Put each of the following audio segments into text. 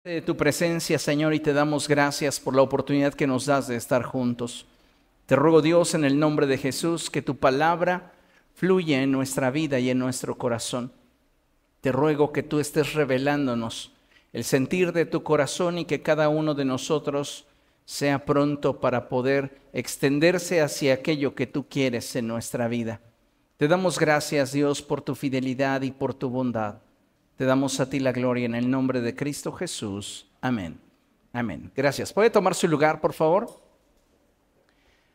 De tu presencia, Señor, y te damos gracias por la oportunidad que nos das de estar juntos. Te ruego, Dios, en el nombre de Jesús, que tu palabra fluya en nuestra vida y en nuestro corazón. Te ruego que tú estés revelándonos el sentir de tu corazón y que cada uno de nosotros sea pronto para poder extenderse hacia aquello que tú quieres en nuestra vida. Te damos gracias, Dios, por tu fidelidad y por tu bondad. Te damos a ti la gloria en el nombre de Cristo Jesús. Amén. Amén. Gracias. ¿Puede tomar su lugar, por favor?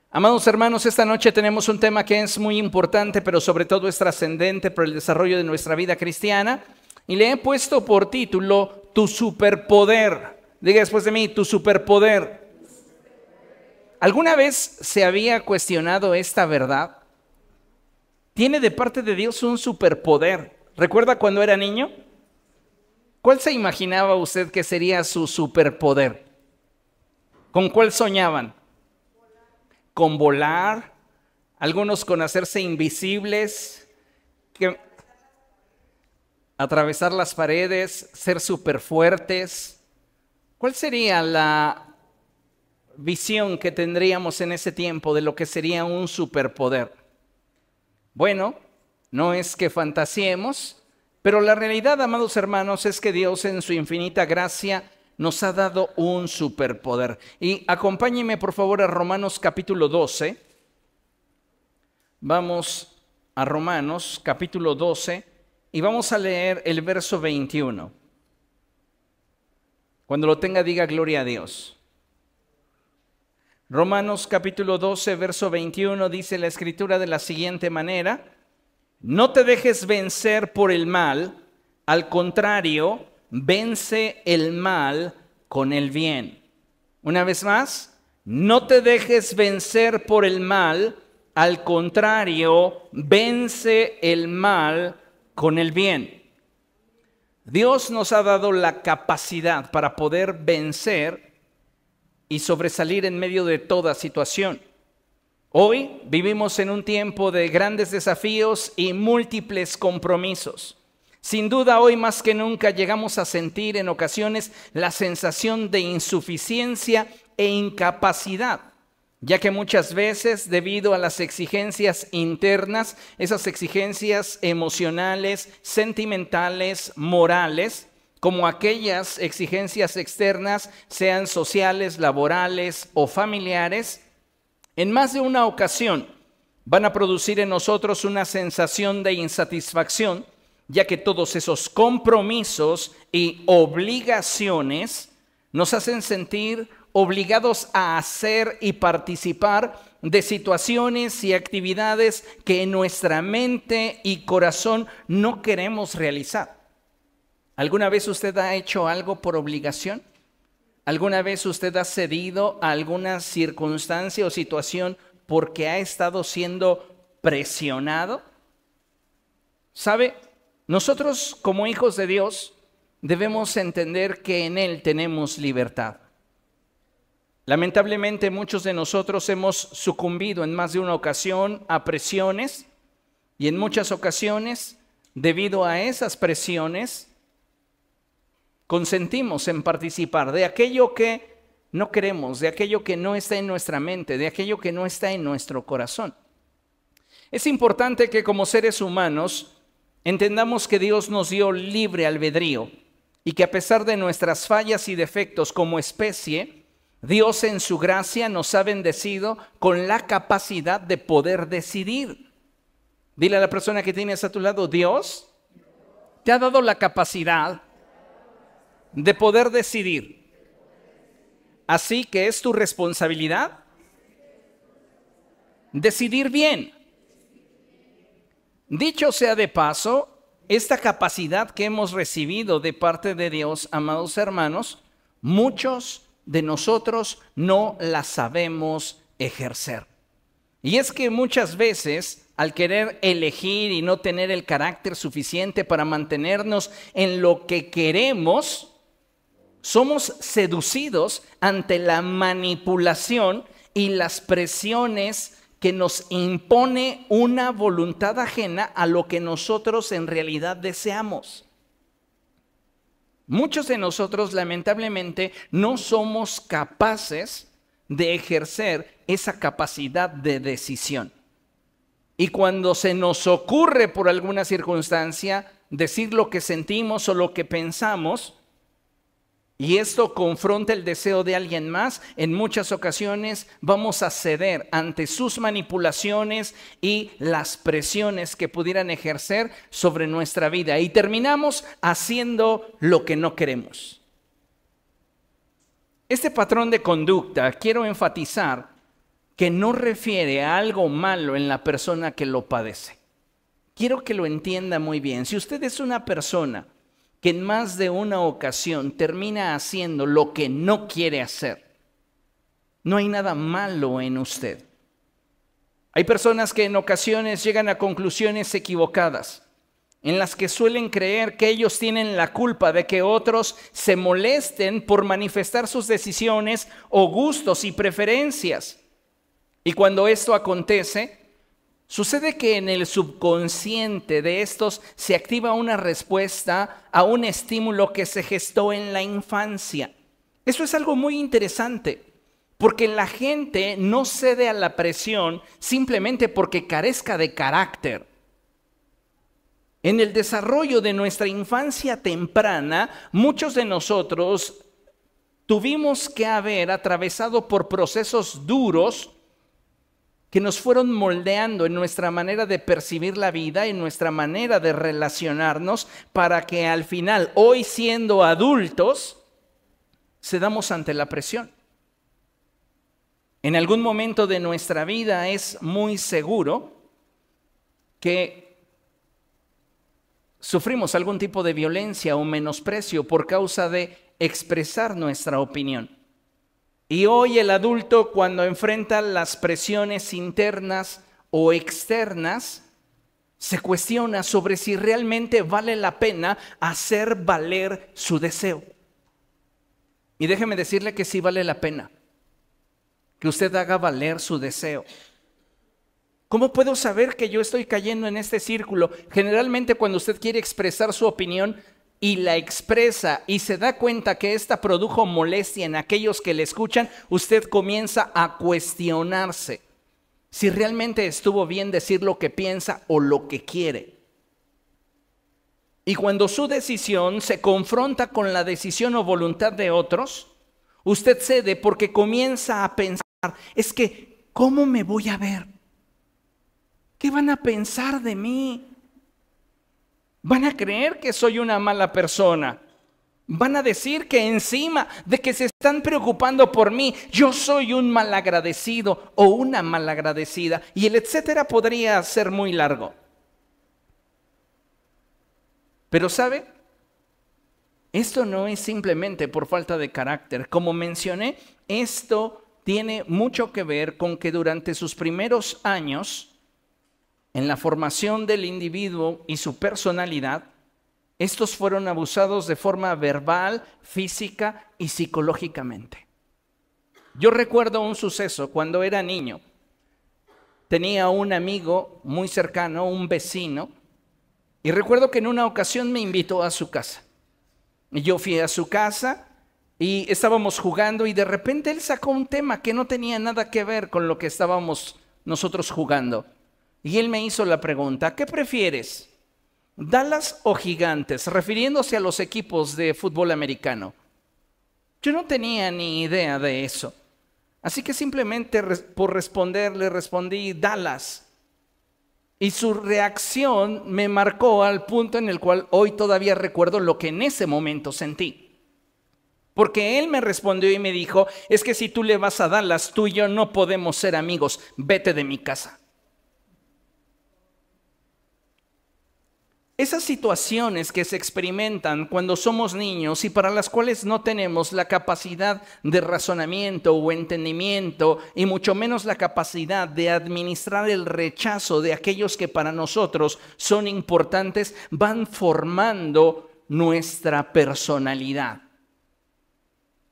Amados hermanos, esta noche tenemos un tema que es muy importante, pero sobre todo es trascendente para el desarrollo de nuestra vida cristiana. Y le he puesto por título, Tu superpoder. Diga después de mí, tu superpoder. ¿Alguna vez se había cuestionado esta verdad? Tiene de parte de Dios un superpoder. ¿Recuerda cuando era niño? ¿Cuál se imaginaba usted que sería su superpoder? ¿Con cuál soñaban? ¿Con volar? Algunos con hacerse invisibles, atravesar las paredes, ser superfuertes. ¿Cuál sería la visión que tendríamos en ese tiempo de lo que sería un superpoder? Bueno, no es que fantasiemos, pero la realidad, amados hermanos, es que Dios en su infinita gracia nos ha dado un superpoder. Y acompáñenme por favor a Romanos capítulo 12. Vamos a Romanos capítulo 12 y vamos a leer el verso 21. Cuando lo tenga, diga gloria a Dios. Romanos capítulo 12, verso 21 dice la escritura de la siguiente manera: no te dejes vencer por el mal, al contrario, vence el mal con el bien. Una vez más, no te dejes vencer por el mal, al contrario, vence el mal con el bien. Dios nos ha dado la capacidad para poder vencer y sobresalir en medio de toda situación. Hoy vivimos en un tiempo de grandes desafíos y múltiples compromisos. Sin duda, hoy más que nunca llegamos a sentir en ocasiones la sensación de insuficiencia e incapacidad, ya que muchas veces, debido a las exigencias internas, esas exigencias emocionales, sentimentales, morales, como aquellas exigencias externas, sean sociales, laborales o familiares, en más de una ocasión van a producir en nosotros una sensación de insatisfacción, ya que todos esos compromisos y obligaciones nos hacen sentir obligados a hacer y participar de situaciones y actividades que en nuestra mente y corazón no queremos realizar. ¿Alguna vez usted ha hecho algo por obligación? ¿Alguna vez usted ha cedido a alguna circunstancia o situación porque ha estado siendo presionado? ¿Sabe? Nosotros como hijos de Dios debemos entender que en Él tenemos libertad. Lamentablemente muchos de nosotros hemos sucumbido en más de una ocasión a presiones y en muchas ocasiones, debido a esas presiones, consentimos en participar de aquello que no queremos, de aquello que no está en nuestra mente, de aquello que no está en nuestro corazón. Es importante que como seres humanos entendamos que Dios nos dio libre albedrío y que a pesar de nuestras fallas y defectos como especie, Dios en su gracia nos ha bendecido con la capacidad de poder decidir. Dile a la persona que tienes a tu lado: Dios te ha dado la capacidad de poder decidir. Así que es tu responsabilidad decidir bien. Dicho sea de paso, esta capacidad que hemos recibido de parte de Dios, amados hermanos, muchos de nosotros no la sabemos ejercer. Y es que muchas veces, al querer elegir y no tener el carácter suficiente para mantenernos en lo que queremos, somos seducidos ante la manipulación y las presiones que nos impone una voluntad ajena a lo que nosotros en realidad deseamos. Muchos de nosotros, lamentablemente, no somos capaces de ejercer esa capacidad de decisión. Y cuando se nos ocurre por alguna circunstancia decir lo que sentimos o lo que pensamos, y esto confronta el deseo de alguien más, en muchas ocasiones vamos a ceder ante sus manipulaciones y las presiones que pudieran ejercer sobre nuestra vida. Y terminamos haciendo lo que no queremos. Este patrón de conducta, quiero enfatizar que no refiere a algo malo en la persona que lo padece. Quiero que lo entienda muy bien. Si usted es una persona que en más de una ocasión termina haciendo lo que no quiere hacer, no hay nada malo en usted. Hay personas que en ocasiones llegan a conclusiones equivocadas, en las que suelen creer que ellos tienen la culpa de que otros se molesten por manifestar sus decisiones o gustos y preferencias. Y cuando esto acontece, sucede que en el subconsciente de estos se activa una respuesta a un estímulo que se gestó en la infancia. Eso es algo muy interesante, porque la gente no cede a la presión simplemente porque carezca de carácter. En el desarrollo de nuestra infancia temprana, muchos de nosotros tuvimos que haber atravesado por procesos duros que nos fueron moldeando en nuestra manera de percibir la vida, en nuestra manera de relacionarnos, para que al final, hoy siendo adultos, cedamos ante la presión. En algún momento de nuestra vida es muy seguro que sufrimos algún tipo de violencia o menosprecio por causa de expresar nuestra opinión. Y hoy el adulto, cuando enfrenta las presiones internas o externas, se cuestiona sobre si realmente vale la pena hacer valer su deseo. Y déjeme decirle que sí vale la pena que usted haga valer su deseo. ¿Cómo puedo saber que yo estoy cayendo en este círculo? Generalmente cuando usted quiere expresar su opinión y la expresa y se da cuenta que esta produjo molestia en aquellos que le escuchan, usted comienza a cuestionarse si realmente estuvo bien decir lo que piensa o lo que quiere. Y cuando su decisión se confronta con la decisión o voluntad de otros, usted cede porque comienza a pensar, es que, ¿cómo me voy a ver? ¿Qué van a pensar de mí? ¿Van a creer que soy una mala persona? ¿Van a decir que encima de que se están preocupando por mí, yo soy un malagradecido o una malagradecida? Y el etcétera podría ser muy largo. Pero ¿sabe? Esto no es simplemente por falta de carácter. Como mencioné, esto tiene mucho que ver con que durante sus primeros años, en la formación del individuo y su personalidad, estos fueron abusados de forma verbal, física y psicológicamente. Yo recuerdo un suceso cuando era niño. Tenía un amigo muy cercano, un vecino, y recuerdo que en una ocasión me invitó a su casa. Y yo fui a su casa y estábamos jugando y de repente él sacó un tema que no tenía nada que ver con lo que estábamos nosotros jugando. Y él me hizo la pregunta, ¿qué prefieres? ¿Dallas o Gigantes? Refiriéndose a los equipos de fútbol americano. Yo no tenía ni idea de eso. Así que simplemente por responder le respondí Dallas. Y su reacción me marcó al punto en el cual hoy todavía recuerdo lo que en ese momento sentí. Porque él me respondió y me dijo, es que si tú le vas a Dallas, tú y yo no podemos ser amigos, vete de mi casa. Esas situaciones que se experimentan cuando somos niños y para las cuales no tenemos la capacidad de razonamiento o entendimiento y mucho menos la capacidad de administrar el rechazo de aquellos que para nosotros son importantes, van formando nuestra personalidad.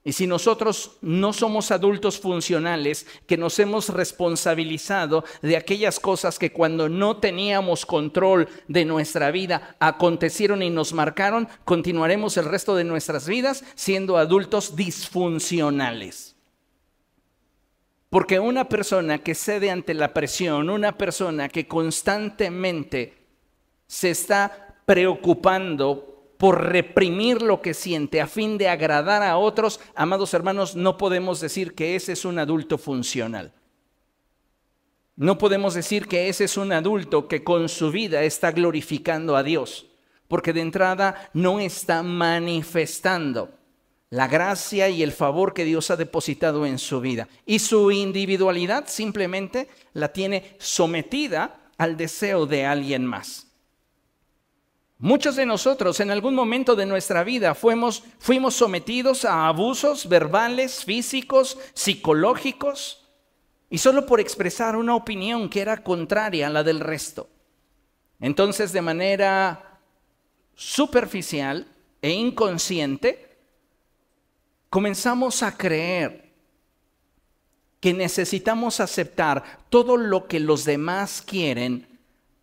Y si nosotros no somos adultos funcionales, que nos hemos responsabilizado de aquellas cosas que cuando no teníamos control de nuestra vida acontecieron y nos marcaron, continuaremos el resto de nuestras vidas siendo adultos disfuncionales. Porque una persona que cede ante la presión, una persona que constantemente se está preocupando por reprimir lo que siente a fin de agradar a otros, amados hermanos, no podemos decir que ese es un adulto funcional. No podemos decir que ese es un adulto que con su vida está glorificando a Dios, porque de entrada no está manifestando la gracia y el favor que Dios ha depositado en su vida. Y su individualidad simplemente la tiene sometida al deseo de alguien más. Muchos de nosotros en algún momento de nuestra vida fuimos sometidos a abusos verbales, físicos, psicológicos, y solo por expresar una opinión que era contraria a la del resto. Entonces, de manera superficial e inconsciente, comenzamos a creer que necesitamos aceptar todo lo que los demás quieren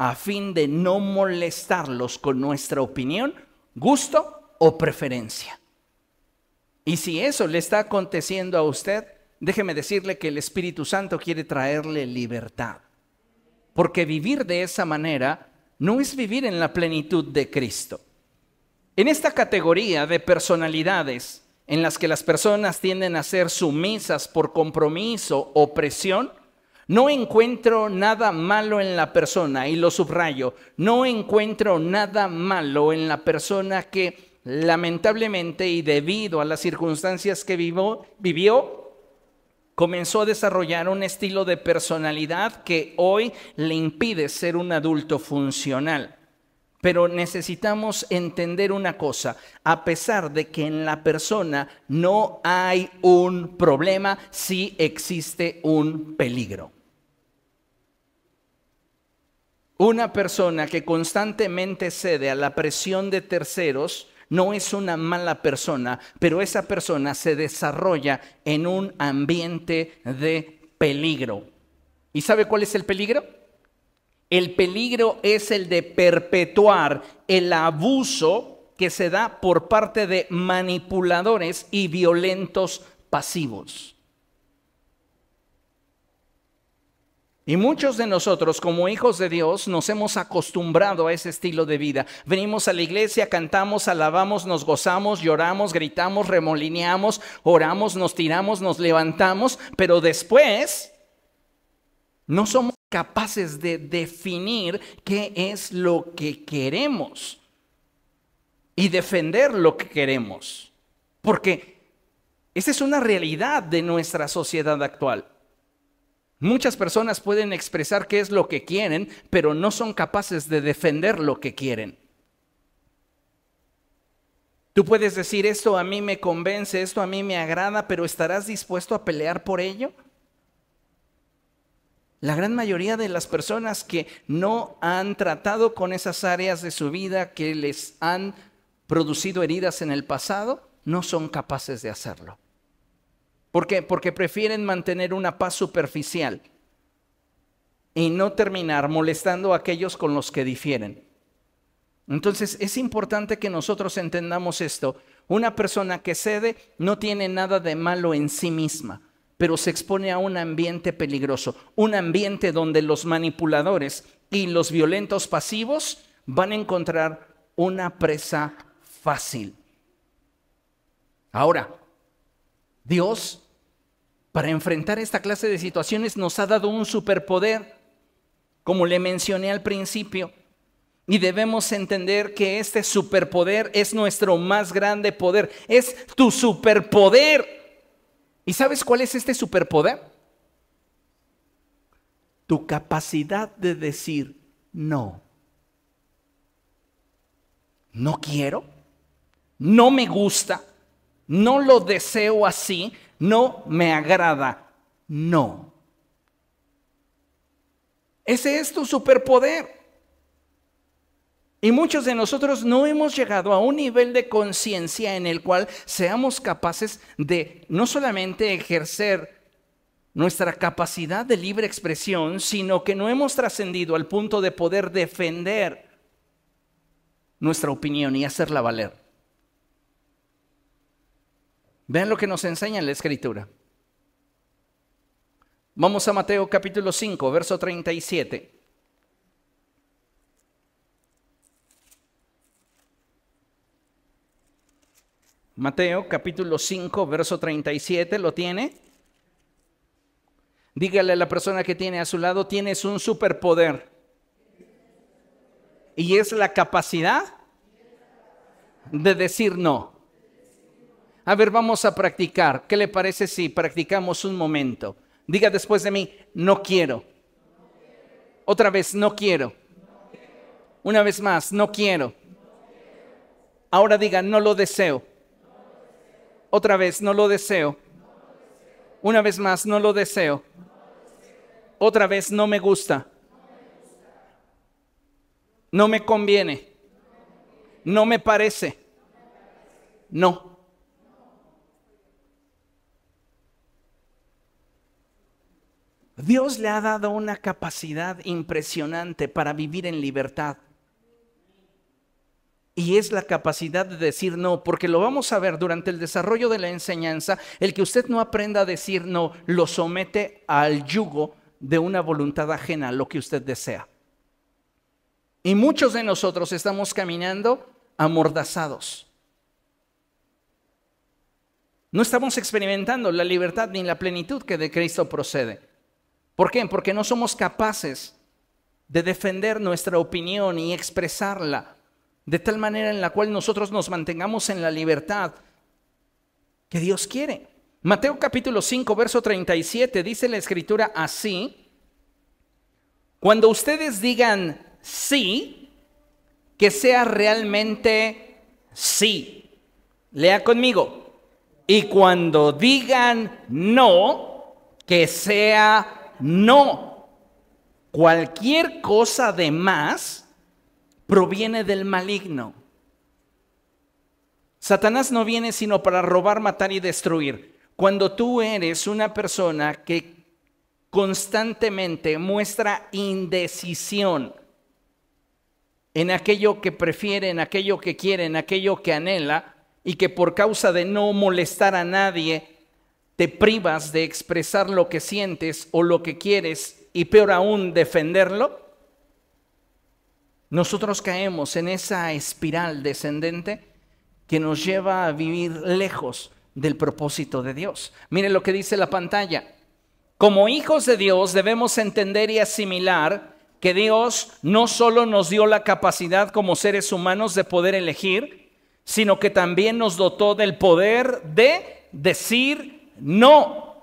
a fin de no molestarlos con nuestra opinión, gusto o preferencia. Y si eso le está aconteciendo a usted, déjeme decirle que el Espíritu Santo quiere traerle libertad. Porque vivir de esa manera no es vivir en la plenitud de Cristo. En esta categoría de personalidades en las que las personas tienden a ser sumisas por compromiso o presión, no encuentro nada malo en la persona, y lo subrayo, no encuentro nada malo en la persona que lamentablemente y debido a las circunstancias que vivió, comenzó a desarrollar un estilo de personalidad que hoy le impide ser un adulto funcional. Pero necesitamos entender una cosa, a pesar de que en la persona no hay un problema, sí existe un peligro. Una persona que constantemente cede a la presión de terceros no es una mala persona, pero esa persona se desarrolla en un ambiente de peligro. ¿Y sabe cuál es el peligro? El peligro es el de perpetuar el abuso que se da por parte de manipuladores y violentos pasivos. Y muchos de nosotros, como hijos de Dios, nos hemos acostumbrado a ese estilo de vida. Venimos a la iglesia, cantamos, alabamos, nos gozamos, lloramos, gritamos, remolineamos, oramos, nos tiramos, nos levantamos, pero después no somos capaces de definir qué es lo que queremos y defender lo que queremos. Porque esa es una realidad de nuestra sociedad actual. Muchas personas pueden expresar qué es lo que quieren, pero no son capaces de defender lo que quieren. Tú puedes decir, esto a mí me convence, esto a mí me agrada, pero ¿estarás dispuesto a pelear por ello? La gran mayoría de las personas que no han tratado con esas áreas de su vida que les han producido heridas en el pasado, no son capaces de hacerlo. ¿Por qué? Porque prefieren mantener una paz superficial y no terminar molestando a aquellos con los que difieren. Entonces es importante que nosotros entendamos esto. Una persona que cede no tiene nada de malo en sí misma, pero se expone a un ambiente peligroso, un ambiente donde los manipuladores y los violentos pasivos van a encontrar una presa fácil. Ahora, Dios, para enfrentar esta clase de situaciones, nos ha dado un superpoder, como le mencioné al principio, y debemos entender que este superpoder es nuestro más grande poder, es tu superpoder. ¿Y sabes cuál es este superpoder? Tu capacidad de decir no. No quiero, no me gusta, no lo deseo así, no me agrada, no. Ese es tu superpoder. Y muchos de nosotros no hemos llegado a un nivel de conciencia en el cual seamos capaces de no solamente ejercer nuestra capacidad de libre expresión, sino que no hemos trascendido al punto de poder defender nuestra opinión y hacerla valer. Vean lo que nos enseña en la Escritura. Vamos a Mateo capítulo 5, verso 37. Mateo capítulo 5, verso 37, ¿lo tiene? Dígale a la persona que tiene a su lado, tienes un superpoder. Y es la capacidad de decir no. A ver, vamos a practicar. ¿Qué le parece si practicamos un momento? Diga después de mí, no quiero. Otra vez, no quiero. Una vez más, no quiero. Ahora diga, no lo deseo. Otra vez, no lo deseo. Una vez más, no lo deseo. Otra vez, no me gusta. No me conviene. No me parece. No. Dios le ha dado una capacidad impresionante para vivir en libertad. Y es la capacidad de decir no, porque lo vamos a ver durante el desarrollo de la enseñanza. El que usted no aprenda a decir no, lo somete al yugo de una voluntad ajena a lo que usted desea. Y muchos de nosotros estamos caminando amordazados. No estamos experimentando la libertad ni la plenitud que de Cristo procede. ¿Por qué? Porque no somos capaces de defender nuestra opinión y expresarla de tal manera en la cual nosotros nos mantengamos en la libertad que Dios quiere. Mateo capítulo 5, verso 37, dice la Escritura así: cuando ustedes digan sí, que sea realmente sí. Lea conmigo. Y cuando digan no, que sea no. Cualquier cosa de más proviene del maligno. Satanás no viene sino para robar, matar y destruir. Cuando tú eres una persona que constantemente muestra indecisión en aquello que prefiere, en aquello que quiere, en aquello que anhela, y que por causa de no molestar a nadie te privas de expresar lo que sientes o lo que quieres, y peor aún defenderlo, nosotros caemos en esa espiral descendente que nos lleva a vivir lejos del propósito de Dios. Mire lo que dice la pantalla. Como hijos de Dios debemos entender y asimilar que Dios no solo nos dio la capacidad como seres humanos de poder elegir, sino que también nos dotó del poder de decir no.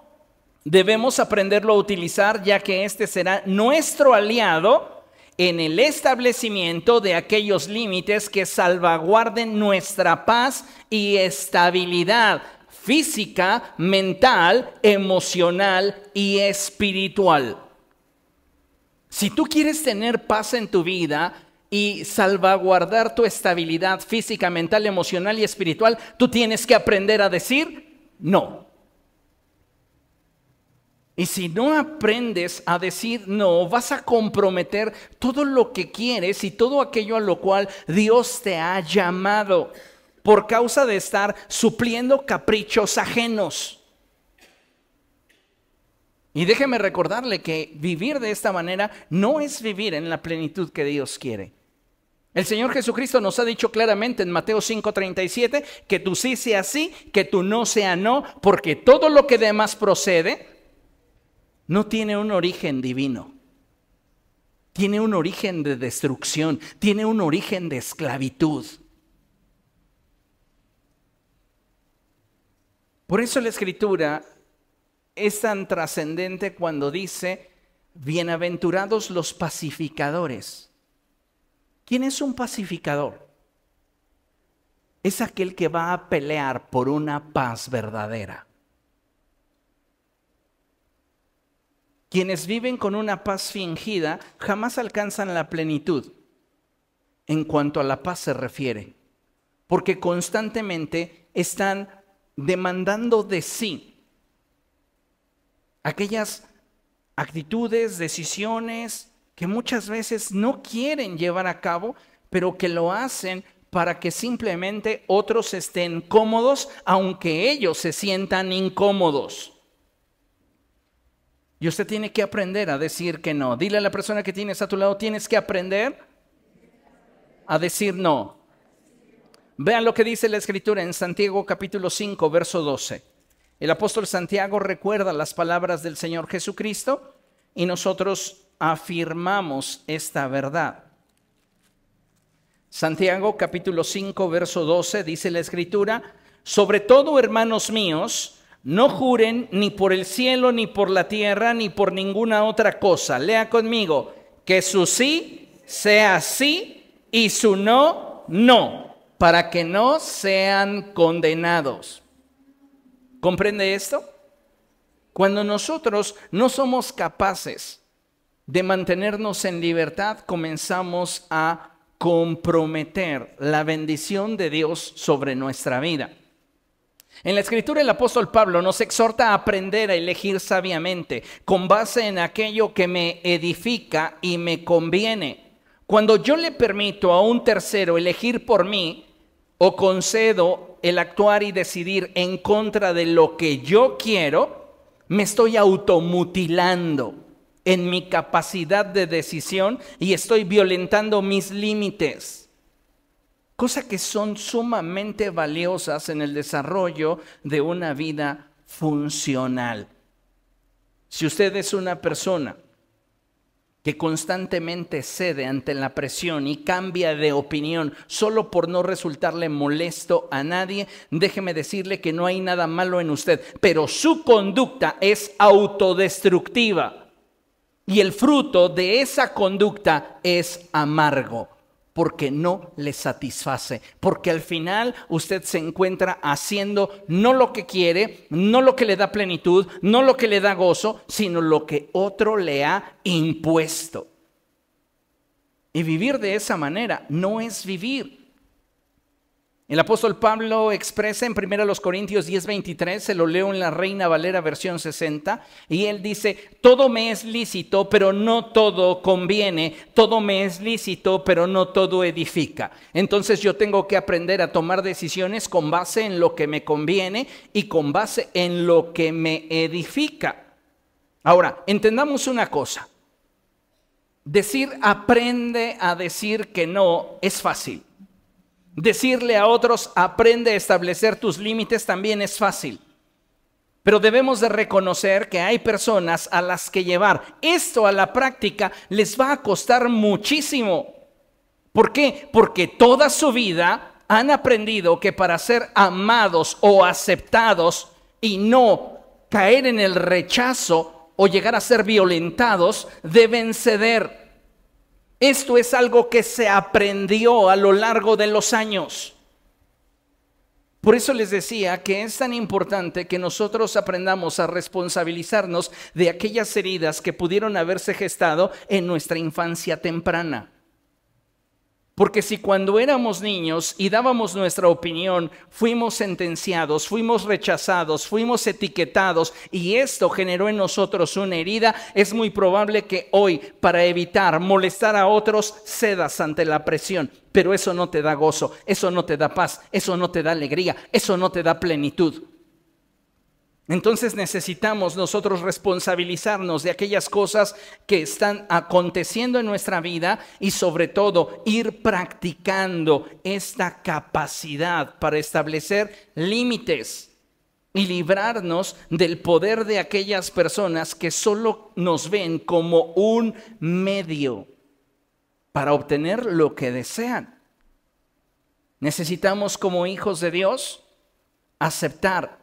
Debemos aprenderlo a utilizar, ya que este será nuestro aliado en el establecimiento de aquellos límites que salvaguarden nuestra paz y estabilidad física, mental, emocional y espiritual. Si tú quieres tener paz en tu vida y salvaguardar tu estabilidad física, mental, emocional y espiritual, tú tienes que aprender a decir no. Y si no aprendes a decir no, vas a comprometer todo lo que quieres y todo aquello a lo cual Dios te ha llamado por causa de estar supliendo caprichos ajenos. Y déjeme recordarle que vivir de esta manera no es vivir en la plenitud que Dios quiere. El Señor Jesucristo nos ha dicho claramente en Mateo 5:37 que tu sí sea sí, que tu no sea no, porque todo lo que de más procede no tiene un origen divino. Tiene un origen de destrucción, tiene un origen de esclavitud. Por eso la Escritura es tan trascendente cuando dice, bienaventurados los pacificadores. ¿Quién es un pacificador? Es aquel que va a pelear por una paz verdadera. Quienes viven con una paz fingida jamás alcanzan la plenitud. en cuanto a la paz se refiere, porque constantemente están demandando de sí aquellas actitudes, decisiones que muchas veces no quieren llevar a cabo, pero que lo hacen para que simplemente otros estén cómodos, aunque ellos se sientan incómodos. Y usted tiene que aprender a decir que no. Dile a la persona que tienes a tu lado, tienes que aprender a decir no. Vean lo que dice la Escritura en Santiago capítulo 5, verso 12. El apóstol Santiago recuerda las palabras del Señor Jesucristo y nosotros afirmamos esta verdad. Santiago capítulo 5, verso 12 dice la Escritura: sobre todo, hermanos míos, no juren ni por el cielo, ni por la tierra, ni por ninguna otra cosa. Lea conmigo: que su sí sea sí y su no, no, para que no sean condenados. ¿Comprende esto? Cuando nosotros no somos capaces de mantenernos en libertad, comenzamos a comprometer la bendición de Dios sobre nuestra vida. En la Escritura el apóstol Pablo nos exhorta a aprender a elegir sabiamente, con base en aquello que me edifica y me conviene. Cuando yo le permito a un tercero elegir por mí, o concedo el actuar y decidir en contra de lo que yo quiero, me estoy automutilando en mi capacidad de decisión y estoy violentando mis límites. Cosas que son sumamente valiosas en el desarrollo de una vida funcional. Si usted es una persona que constantemente cede ante la presión y cambia de opinión solo por no resultarle molesto a nadie, déjeme decirle que no hay nada malo en usted, pero su conducta es autodestructiva y el fruto de esa conducta es amargo, porque no le satisface, porque al final usted se encuentra haciendo no lo que quiere, no lo que le da plenitud, no lo que le da gozo, sino lo que otro le ha impuesto. Y vivir de esa manera no es vivir. El apóstol Pablo expresa en 1 Corintios 10:23, se lo leo en la Reina Valera versión 60, y él dice: todo me es lícito, pero no todo conviene, todo me es lícito, pero no todo edifica. Entonces yo tengo que aprender a tomar decisiones con base en lo que me conviene y con base en lo que me edifica. Ahora, entendamos una cosa. Decir aprende a decir que no es fácil. Decirle a otros, aprende a establecer tus límites, también es fácil. Pero debemos de reconocer que hay personas a las que llevar esto a la práctica les va a costar muchísimo. ¿Por qué? Porque toda su vida han aprendido que para ser amados o aceptados y no caer en el rechazo o llegar a ser violentados, deben ceder. Esto es algo que se aprendió a lo largo de los años. Por eso les decía que es tan importante que nosotros aprendamos a responsabilizarnos de aquellas heridas que pudieron haberse gestado en nuestra infancia temprana. Porque si cuando éramos niños y dábamos nuestra opinión, fuimos sentenciados, fuimos rechazados, fuimos etiquetados y esto generó en nosotros una herida, es muy probable que hoy, para evitar molestar a otros, cedas ante la presión. Pero eso no te da gozo, eso no te da paz, eso no te da alegría, eso no te da plenitud. Entonces necesitamos nosotros responsabilizarnos de aquellas cosas que están aconteciendo en nuestra vida y sobre todo ir practicando esta capacidad para establecer límites y librarnos del poder de aquellas personas que solo nos ven como un medio para obtener lo que desean. Necesitamos como hijos de Dios aceptar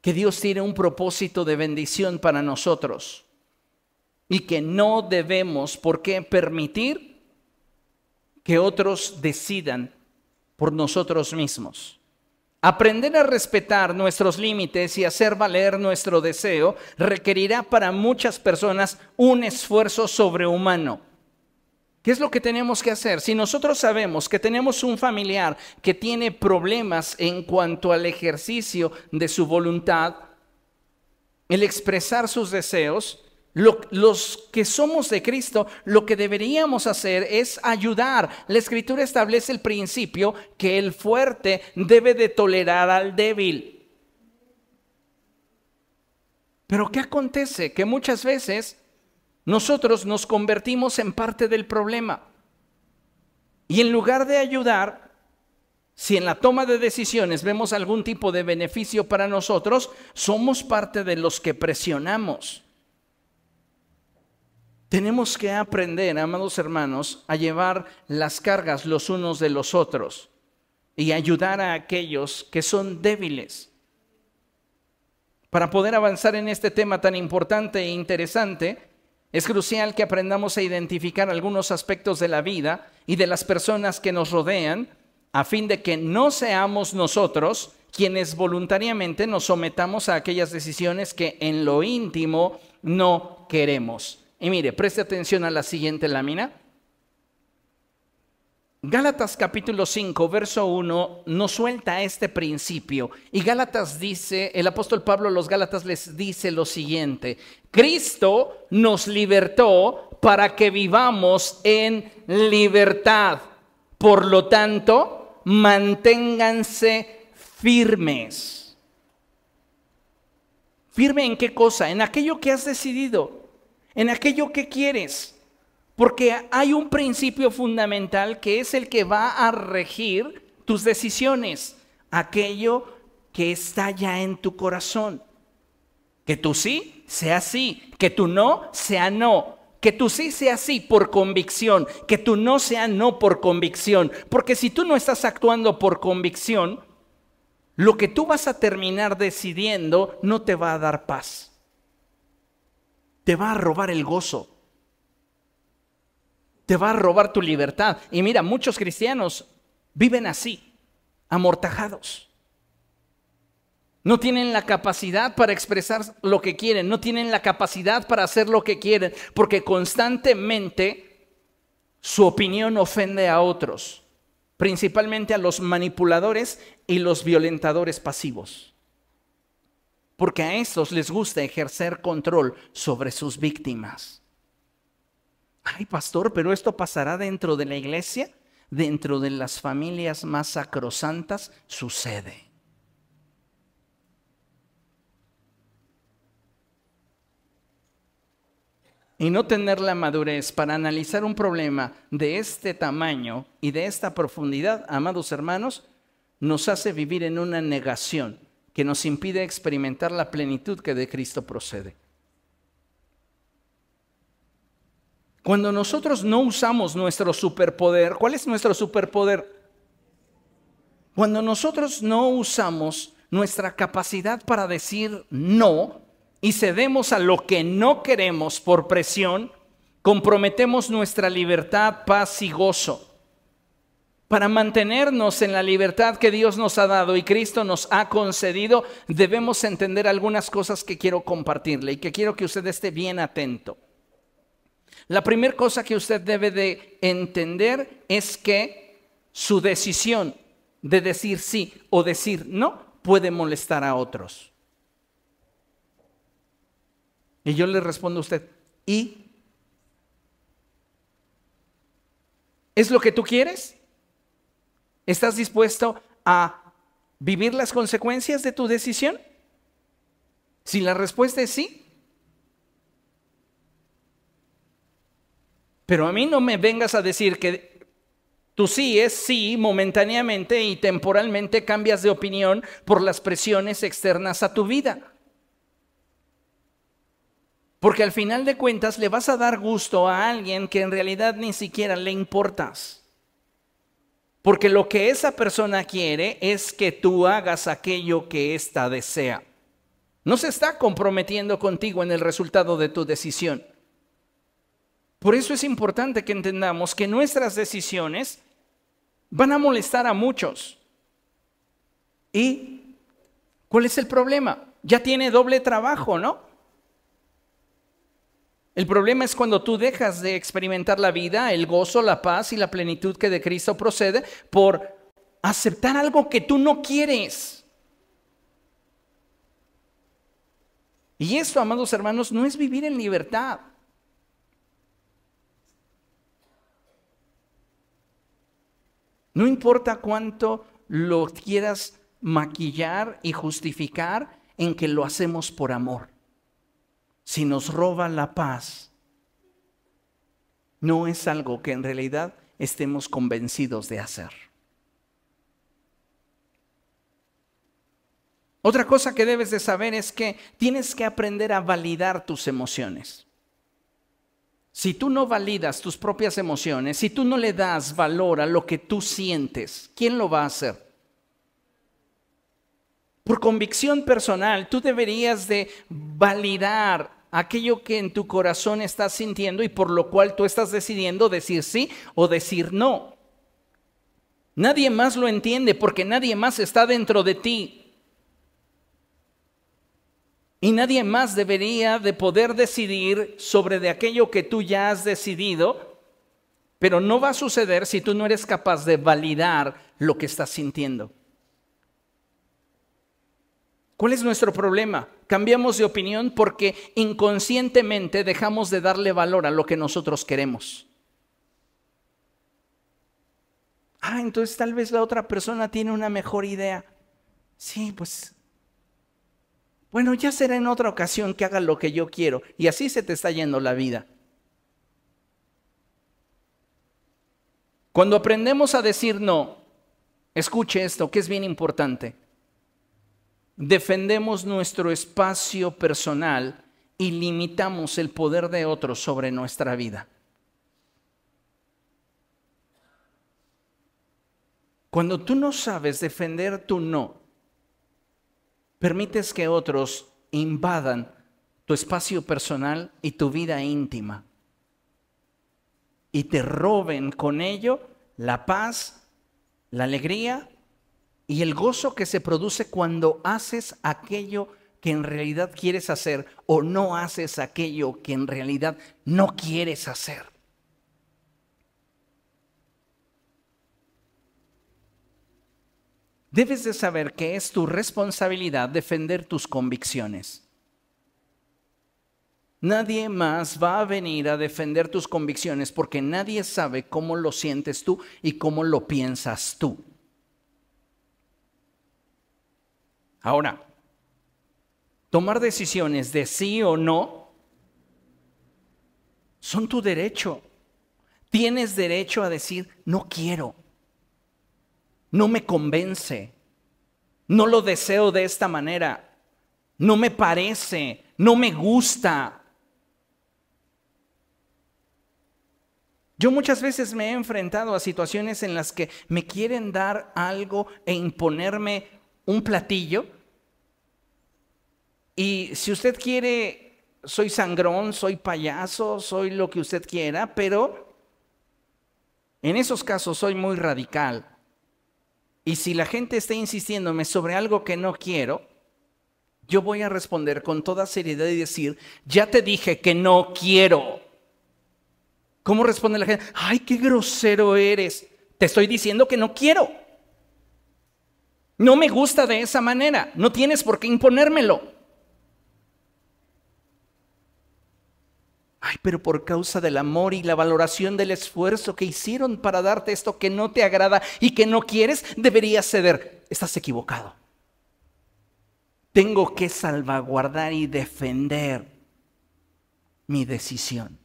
que Dios tiene un propósito de bendición para nosotros y que no debemos por qué permitir que otros decidan por nosotros mismos. Aprender a respetar nuestros límites y hacer valer nuestro deseo requerirá para muchas personas un esfuerzo sobrehumano. ¿Qué es lo que tenemos que hacer? Si nosotros sabemos que tenemos un familiar que tiene problemas en cuanto al ejercicio de su voluntad, el expresar sus deseos, los que somos de Cristo, lo que deberíamos hacer es ayudar. La Escritura establece el principio que el fuerte debe de tolerar al débil. Pero ¿qué acontece? Que muchas veces nosotros nos convertimos en parte del problema. Y en lugar de ayudar, si en la toma de decisiones vemos algún tipo de beneficio para nosotros, somos parte de los que presionamos. Tenemos que aprender, amados hermanos, a llevar las cargas los unos de los otros y ayudar a aquellos que son débiles. Para poder avanzar en este tema tan importante e interesante, es crucial que aprendamos a identificar algunos aspectos de la vida y de las personas que nos rodean, a fin de que no seamos nosotros quienes voluntariamente nos sometamos a aquellas decisiones que en lo íntimo no queremos. Y mire, preste atención a la siguiente lámina. Gálatas capítulo 5, verso 1 nos suelta este principio. Y Gálatas dice, el apóstol Pablo a los Gálatas les dice lo siguiente: Cristo nos libertó para que vivamos en libertad. Por lo tanto, manténganse firmes. ¿Firme en qué cosa? En aquello que has decidido, en aquello que quieres. Porque hay un principio fundamental que es el que va a regir tus decisiones. Aquello que está ya en tu corazón. Que tu sí sea sí, que tu no sea no. Que tu sí sea sí por convicción, que tu no sea no por convicción. Porque si tú no estás actuando por convicción, lo que tú vas a terminar decidiendo no te va a dar paz. Te va a robar el gozo. Te va a robar tu libertad. Y mira, muchos cristianos viven así, amortajados. No tienen la capacidad para expresar lo que quieren, no tienen la capacidad para hacer lo que quieren, porque constantemente su opinión ofende a otros, principalmente a los manipuladores y los violentadores pasivos. Porque a estos les gusta ejercer control sobre sus víctimas. Ay, pastor, pero esto pasará dentro de la iglesia, dentro de las familias más sacrosantas, sucede. Y no tener la madurez para analizar un problema de este tamaño y de esta profundidad, amados hermanos, nos hace vivir en una negación que nos impide experimentar la plenitud que de Cristo procede. Cuando nosotros no usamos nuestro superpoder, ¿cuál es nuestro superpoder? Cuando nosotros no usamos nuestra capacidad para decir no y cedemos a lo que no queremos por presión, comprometemos nuestra libertad, paz y gozo. Para mantenernos en la libertad que Dios nos ha dado y Cristo nos ha concedido, debemos entender algunas cosas que quiero compartirle y que quiero que usted esté bien atento. La primera cosa que usted debe de entender es que su decisión de decir sí o decir no puede molestar a otros. Y yo le respondo a usted, ¿y? ¿Es lo que tú quieres? ¿Estás dispuesto a vivir las consecuencias de tu decisión? Si la respuesta es sí, pero a mí no me vengas a decir que tu sí es sí momentáneamente y temporalmente cambias de opinión por las presiones externas a tu vida. Porque al final de cuentas le vas a dar gusto a alguien que en realidad ni siquiera le importas. Porque lo que esa persona quiere es que tú hagas aquello que ésta desea. No se está comprometiendo contigo en el resultado de tu decisión. Por eso es importante que entendamos que nuestras decisiones van a molestar a muchos. ¿Y cuál es el problema? Ya tiene doble trabajo, ¿no? El problema es cuando tú dejas de experimentar la vida, el gozo, la paz y la plenitud que de Cristo procede por aceptar algo que tú no quieres. Y esto, amados hermanos, no es vivir en libertad. No importa cuánto lo quieras maquillar y justificar en que lo hacemos por amor. Si nos roba la paz, no es algo que en realidad estemos convencidos de hacer. Otra cosa que debes de saber es que tienes que aprender a validar tus emociones. Si tú no validas tus propias emociones, si tú no le das valor a lo que tú sientes, ¿quién lo va a hacer? Por convicción personal, tú deberías de validar aquello que en tu corazón estás sintiendo y por lo cual tú estás decidiendo decir sí o decir no. Nadie más lo entiende porque nadie más está dentro de ti. Y nadie más debería de poder decidir sobre de aquello que tú ya has decidido, pero no va a suceder si tú no eres capaz de validar lo que estás sintiendo. ¿Cuál es nuestro problema? Cambiamos de opinión porque inconscientemente dejamos de darle valor a lo que nosotros queremos. Entonces tal vez la otra persona tiene una mejor idea. Sí, pues, bueno, ya será en otra ocasión que haga lo que yo quiero. Y así se te está yendo la vida. Cuando aprendemos a decir no, escuche esto, que es bien importante. Defendemos nuestro espacio personal y limitamos el poder de otros sobre nuestra vida. Cuando tú no sabes defender tu no, permites que otros invadan tu espacio personal y tu vida íntima y te roben con ello la paz, la alegría y el gozo que se produce cuando haces aquello que en realidad quieres hacer o no haces aquello que en realidad no quieres hacer. Debes de saber que es tu responsabilidad defender tus convicciones. Nadie más va a venir a defender tus convicciones porque nadie sabe cómo lo sientes tú y cómo lo piensas tú. Ahora, tomar decisiones de sí o no son tu derecho. Tienes derecho a decir, no quiero, no me convence, no lo deseo de esta manera, no me parece, no me gusta. Yo muchas veces me he enfrentado a situaciones en las que me quieren dar algo e imponerme un platillo. Y si usted quiere, soy sangrón, soy payaso, soy lo que usted quiera, pero en esos casos soy muy radical. Y si la gente está insistiéndome sobre algo que no quiero, yo voy a responder con toda seriedad y decir, ya te dije que no quiero. ¿Cómo responde la gente? ¡Ay, qué grosero eres! Te estoy diciendo que no quiero. No me gusta de esa manera. No tienes por qué imponérmelo. Ay, pero por causa del amor y la valoración del esfuerzo que hicieron para darte esto que no te agrada y que no quieres, deberías ceder. Estás equivocado. Tengo que salvaguardar y defender mi decisión.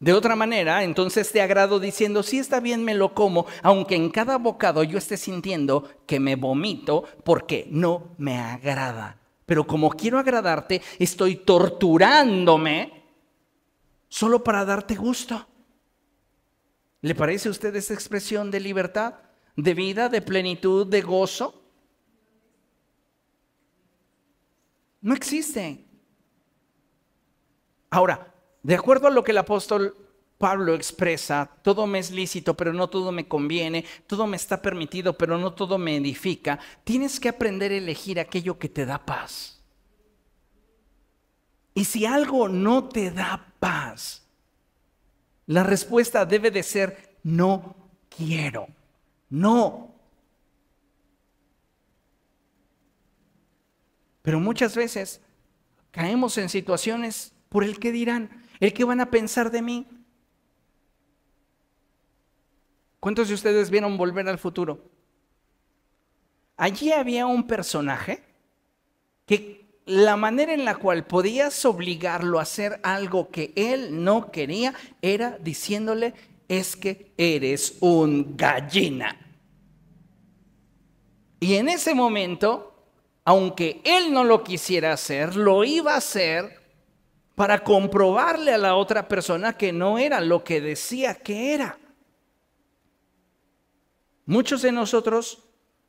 De otra manera, entonces te agrado diciendo, sí está bien, me lo como, aunque en cada bocado yo esté sintiendo que me vomito porque no me agrada. Pero como quiero agradarte, estoy torturándome solo para darte gusto. ¿Le parece a usted esa expresión de libertad, de vida, de plenitud, de gozo? No existe. Ahora, de acuerdo a lo que el apóstol Pablo expresa, todo me es lícito, pero no todo me conviene, todo me está permitido, pero no todo me edifica. Tienes que aprender a elegir aquello que te da paz. Y si algo no te da paz, la respuesta debe de ser no quiero, no. Pero muchas veces caemos en situaciones por el que dirán, el que van a pensar de mí. ¿Cuántos de ustedes vieron Volver al Futuro? Allí había un personaje que la manera en la cual podías obligarlo a hacer algo que él no quería era diciéndole, es que eres un gallina. Y en ese momento, aunque él no lo quisiera hacer, lo iba a hacer para comprobarle a la otra persona que no era lo que decía que era. Muchos de nosotros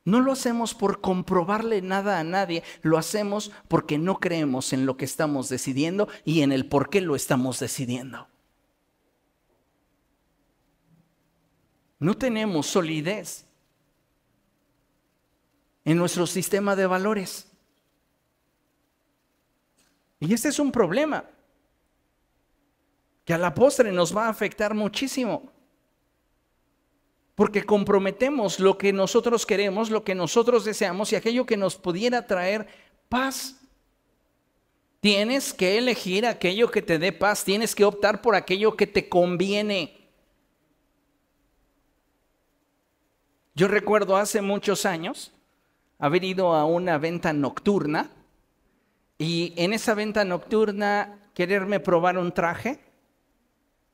no lo hacemos por comprobarle nada a nadie, lo hacemos porque no creemos en lo que estamos decidiendo y en el por qué lo estamos decidiendo. No tenemos solidez en nuestro sistema de valores. Y este es un problema que a la postre nos va a afectar muchísimo. Porque comprometemos lo que nosotros queremos, lo que nosotros deseamos y aquello que nos pudiera traer paz. Tienes que elegir aquello que te dé paz, tienes que optar por aquello que te conviene. Yo recuerdo hace muchos años haber ido a una venta nocturna y en esa venta nocturna quererme probar un traje.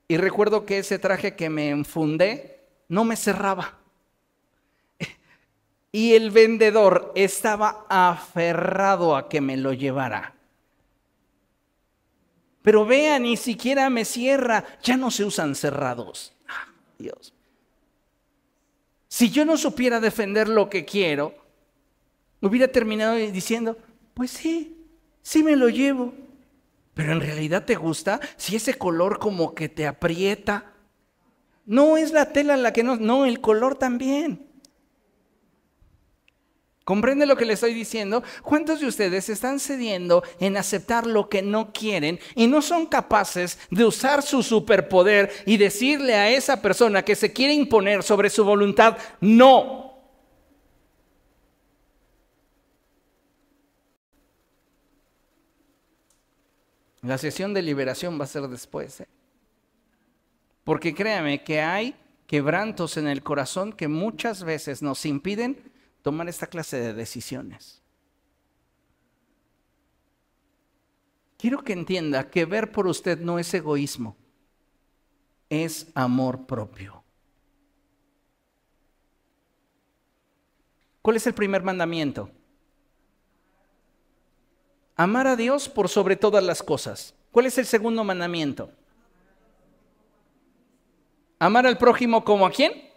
Y recuerdo que ese traje que me enfundé no me cerraba. Y el vendedor estaba aferrado a que me lo llevara. Pero vea, ni siquiera me cierra. Ya no se usan cerrados. Dios. Si yo no supiera defender lo que quiero, hubiera terminado diciendo, pues sí, sí me lo llevo. Pero en realidad te gusta, si ese color como que te aprieta. No es la tela la que no, el color también. ¿Comprende lo que le estoy diciendo? ¿Cuántos de ustedes están cediendo en aceptar lo que no quieren y no son capaces de usar su superpoder y decirle a esa persona que se quiere imponer sobre su voluntad, no? La sesión de liberación va a ser después, Porque créame que hay quebrantos en el corazón que muchas veces nos impiden tomar esta clase de decisiones. Quiero que entienda que ver por usted no es egoísmo, es amor propio. ¿Cuál es el primer mandamiento? Amar a Dios por sobre todas las cosas. ¿Cuál es el segundo mandamiento? ¿Amar al prójimo como a quién?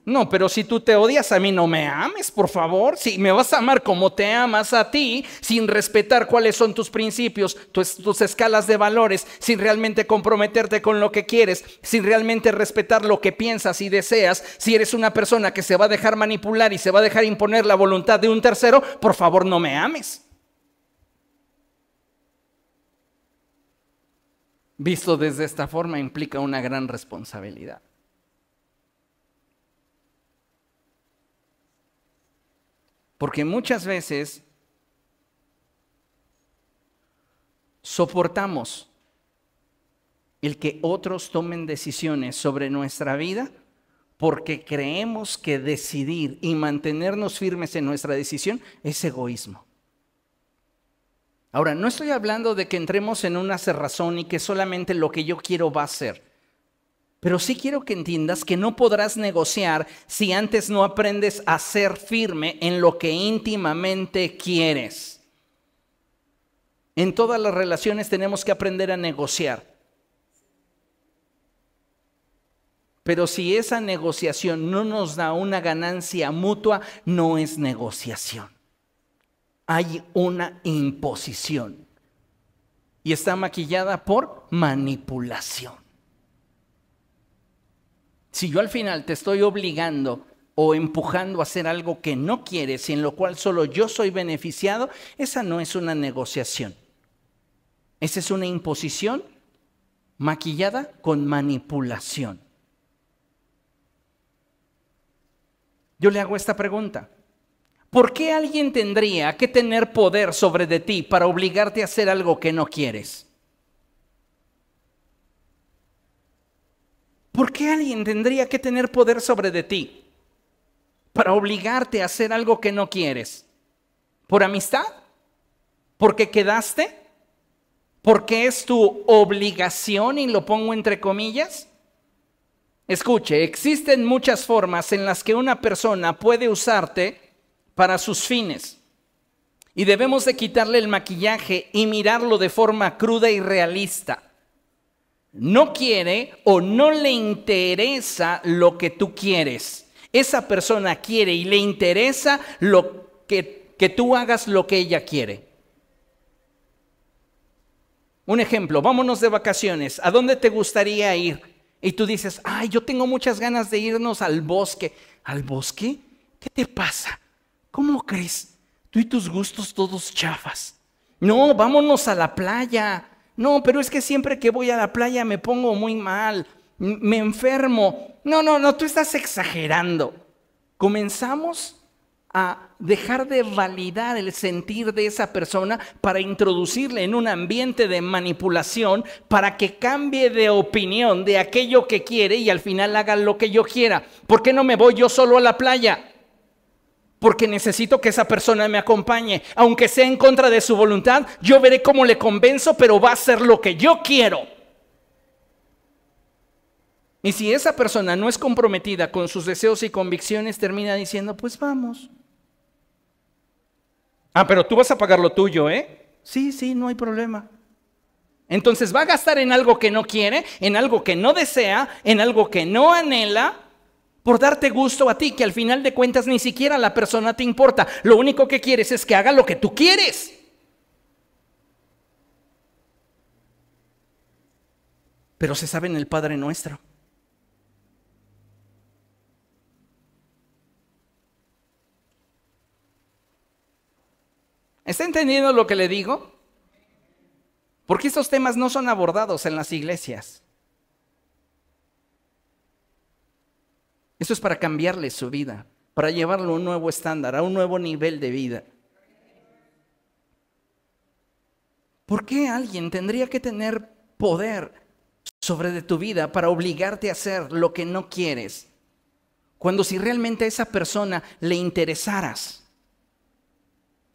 No, pero si tú te odias a mí, no me ames, por favor. Si me vas a amar como te amas a ti, sin respetar cuáles son tus principios, tus escalas de valores, sin realmente comprometerte con lo que quieres, sin realmente respetar lo que piensas y deseas, si eres una persona que se va a dejar manipular y se va a dejar imponer la voluntad de un tercero, por favor no me ames. Visto desde esta forma implica una gran responsabilidad. Porque muchas veces soportamos el que otros tomen decisiones sobre nuestra vida porque creemos que decidir y mantenernos firmes en nuestra decisión es egoísmo. Ahora, no estoy hablando de que entremos en una cerrazón y que solamente lo que yo quiero va a ser. Pero sí quiero que entiendas que no podrás negociar si antes no aprendes a ser firme en lo que íntimamente quieres. En todas las relaciones tenemos que aprender a negociar. Pero si esa negociación no nos da una ganancia mutua, no es negociación. Hay una imposición y está maquillada por manipulación. Si yo al final te estoy obligando o empujando a hacer algo que no quieres y en lo cual solo yo soy beneficiado, esa no es una negociación. Esa es una imposición maquillada con manipulación. Yo le hago esta pregunta. ¿Por qué alguien tendría que tener poder sobre de ti para obligarte a hacer algo que no quieres? ¿Por qué alguien tendría que tener poder sobre de ti para obligarte a hacer algo que no quieres? ¿Por amistad? ¿Porque quedaste? ¿Porque es tu obligación y lo pongo entre comillas? Escuche, existen muchas formas en las que una persona puede usarte para sus fines. Y debemos de quitarle el maquillaje y mirarlo de forma cruda y realista. No quiere o no le interesa lo que tú quieres. Esa persona quiere y le interesa que tú hagas lo que ella quiere. Un ejemplo, vámonos de vacaciones. ¿A dónde te gustaría ir? Y tú dices, ay, yo tengo muchas ganas de irnos al bosque. ¿Al bosque? ¿Qué te pasa? ¿Cómo crees? Tú y tus gustos todos chafas. No, vámonos a la playa. No, pero es que siempre que voy a la playa me pongo muy mal, me enfermo. No, tú estás exagerando. Comenzamos a dejar de validar el sentir de esa persona para introducirle en un ambiente de manipulación para que cambie de opinión de aquello que quiere y al final haga lo que yo quiera. ¿Por qué no me voy yo solo a la playa? Porque necesito que esa persona me acompañe. Aunque sea en contra de su voluntad, yo veré cómo le convenzo, pero va a hacer lo que yo quiero. Y si esa persona no es comprometida con sus deseos y convicciones, termina diciendo, pues vamos. Ah, pero tú vas a pagar lo tuyo, ¿eh? Sí, no hay problema. Entonces va a gastar en algo que no quiere, en algo que no desea, en algo que no anhela, por darte gusto a ti, que al final de cuentas ni siquiera la persona te importa. Lo único que quieres es que haga lo que tú quieres. Pero se sabe en el Padre Nuestro. ¿Está entendiendo lo que le digo? Porque estos temas no son abordados en las iglesias. Eso es para cambiarle su vida, para llevarlo a un nuevo estándar, a un nuevo nivel de vida. ¿Por qué alguien tendría que tener poder sobre de tu vida para obligarte a hacer lo que no quieres? Cuando si realmente a esa persona le interesaras,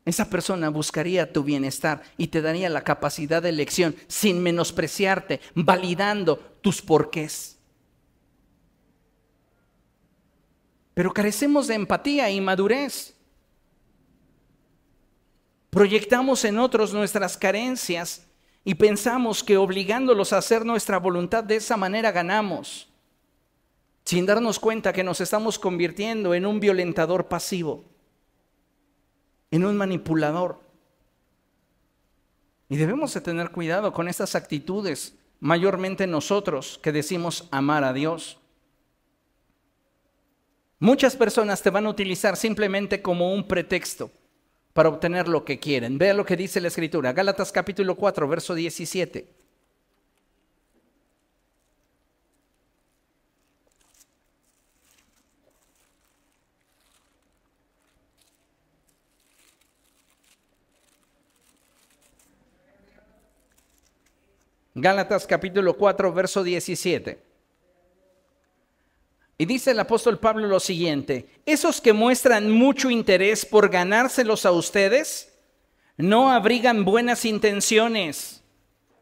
esa persona buscaría tu bienestar y te daría la capacidad de elección sin menospreciarte, validando tus porqués. Pero carecemos de empatía y madurez. Proyectamos en otros nuestras carencias y pensamos que obligándolos a hacer nuestra voluntad de esa manera ganamos, sin darnos cuenta que nos estamos convirtiendo en un violentador pasivo, en un manipulador. Y debemos de tener cuidado con estas actitudes, mayormente nosotros que decimos amar a Dios. Muchas personas te van a utilizar simplemente como un pretexto para obtener lo que quieren. Vea lo que dice la Escritura, Gálatas capítulo 4, verso 17. Gálatas capítulo 4, verso 17. Y dice el apóstol Pablo lo siguiente: esos que muestran mucho interés por ganárselos a ustedes, no abrigan buenas intenciones.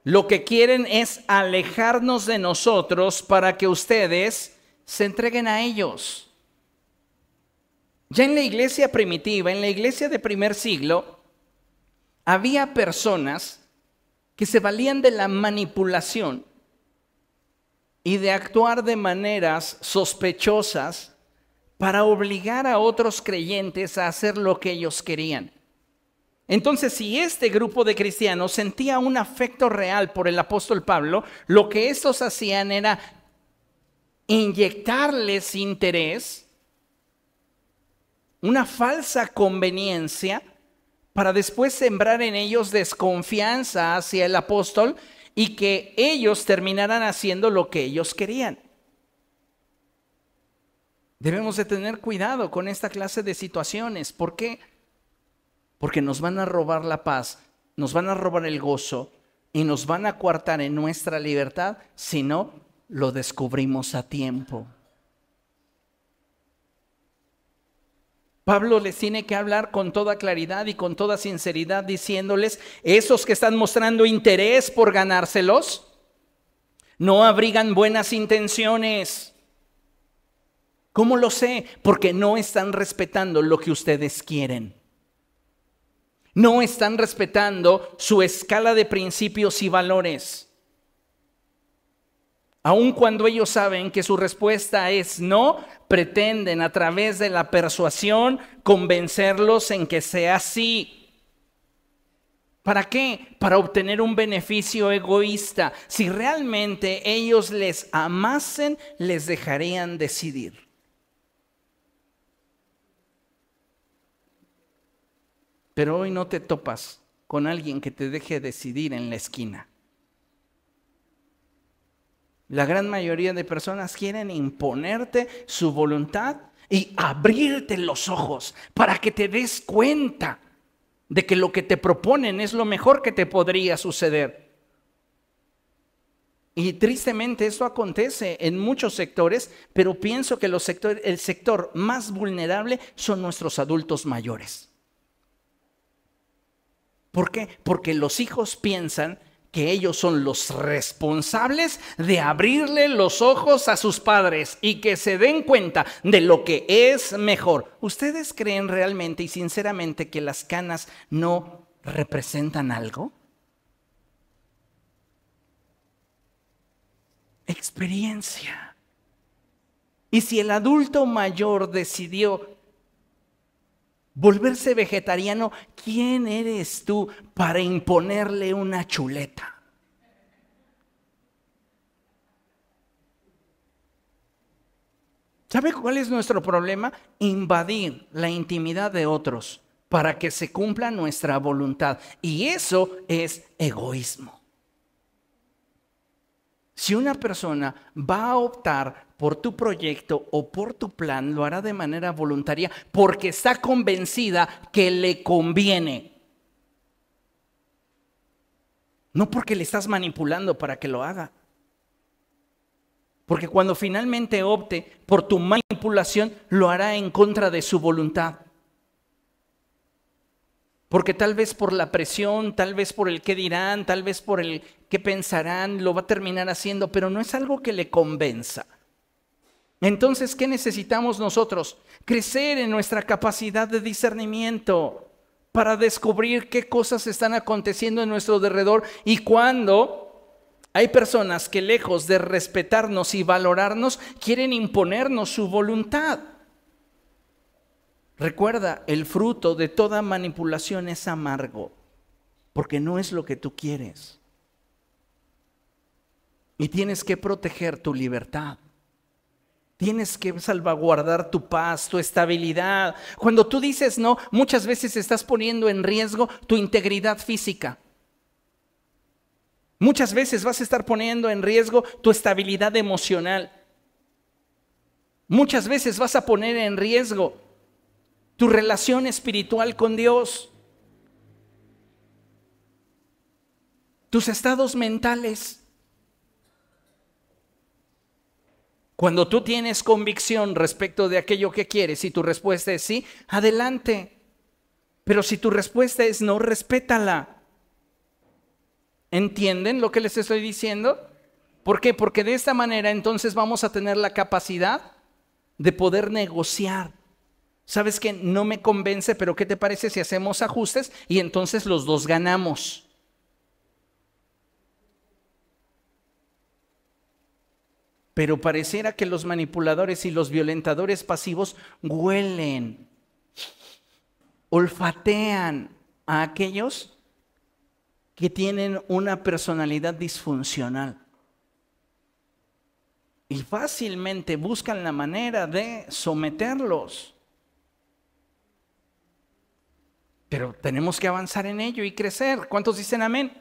Lo que quieren es alejarnos de nosotros para que ustedes se entreguen a ellos. Ya en la iglesia primitiva, en la iglesia de primer siglo, había personas que se valían de la manipulación y de actuar de maneras sospechosas para obligar a otros creyentes a hacer lo que ellos querían. Entonces, si este grupo de cristianos sentía un afecto real por el apóstol Pablo, lo que estos hacían era inyectarles interés, una falsa conveniencia, para después sembrar en ellos desconfianza hacia el apóstol y que ellos terminaran haciendo lo que ellos querían. Debemos de tener cuidado con esta clase de situaciones. ¿Por qué? Porque nos van a robar la paz, nos van a robar el gozo y nos van a coartar en nuestra libertad si no lo descubrimos a tiempo. Pablo les tiene que hablar con toda claridad y con toda sinceridad, diciéndoles: esos que están mostrando interés por ganárselos, no abrigan buenas intenciones. ¿Cómo lo sé? Porque no están respetando lo que ustedes quieren. No están respetando su escala de principios y valores. Aun cuando ellos saben que su respuesta es no, pretenden a través de la persuasión convencerlos en que sea sí. ¿Para qué? Para obtener un beneficio egoísta. Si realmente ellos les amasen, les dejarían decidir. Pero hoy no te topas con alguien que te deje decidir en la esquina. La gran mayoría de personas quieren imponerte su voluntad y abrirte los ojos para que te des cuenta de que lo que te proponen es lo mejor que te podría suceder. Y tristemente esto acontece en muchos sectores, pero pienso que el sector más vulnerable son nuestros adultos mayores. ¿Por qué? Porque los hijos piensan que ellos son los responsables de abrirle los ojos a sus padres y que se den cuenta de lo que es mejor. ¿Ustedes creen realmente y sinceramente que las canas no representan algo? Experiencia. Y si el adulto mayor decidió volverse vegetariano, ¿quién eres tú para imponerle una chuleta? ¿Sabe cuál es nuestro problema? Invadir la intimidad de otros para que se cumpla nuestra voluntad. Y eso es egoísmo. Si una persona va a optar por tu proyecto o por tu plan, lo hará de manera voluntaria porque está convencida que le conviene. No porque le estás manipulando para que lo haga. Porque cuando finalmente opte por tu manipulación, lo hará en contra de su voluntad. Porque tal vez por la presión, tal vez por el qué dirán, tal vez por el qué pensarán, lo va a terminar haciendo, pero no es algo que le convenza. Entonces, ¿qué necesitamos nosotros? Crecer en nuestra capacidad de discernimiento para descubrir qué cosas están aconteciendo en nuestro alrededor y cuando hay personas que lejos de respetarnos y valorarnos, quieren imponernos su voluntad. Recuerda, el fruto de toda manipulación es amargo, porque no es lo que tú quieres. Y tienes que proteger tu libertad. Tienes que salvaguardar tu paz, tu estabilidad. Cuando tú dices no, muchas veces estás poniendo en riesgo tu integridad física. Muchas veces vas a estar poniendo en riesgo tu estabilidad emocional. Muchas veces vas a poner en riesgo tu relación espiritual con Dios, tus estados mentales. Cuando tú tienes convicción respecto de aquello que quieres y tu respuesta es sí, adelante. Pero si tu respuesta es no, respétala. ¿Entienden lo que les estoy diciendo? ¿Por qué? Porque de esta manera entonces vamos a tener la capacidad de poder negociar. ¿Sabes qué? No me convence, pero ¿qué te parece si hacemos ajustes y entonces los dos ganamos? Pero pareciera que los manipuladores y los violentadores pasivos huelen, olfatean a aquellos que tienen una personalidad disfuncional y fácilmente buscan la manera de someterlos. pero tenemos que avanzar en ello y crecer. ¿Cuántos dicen amén?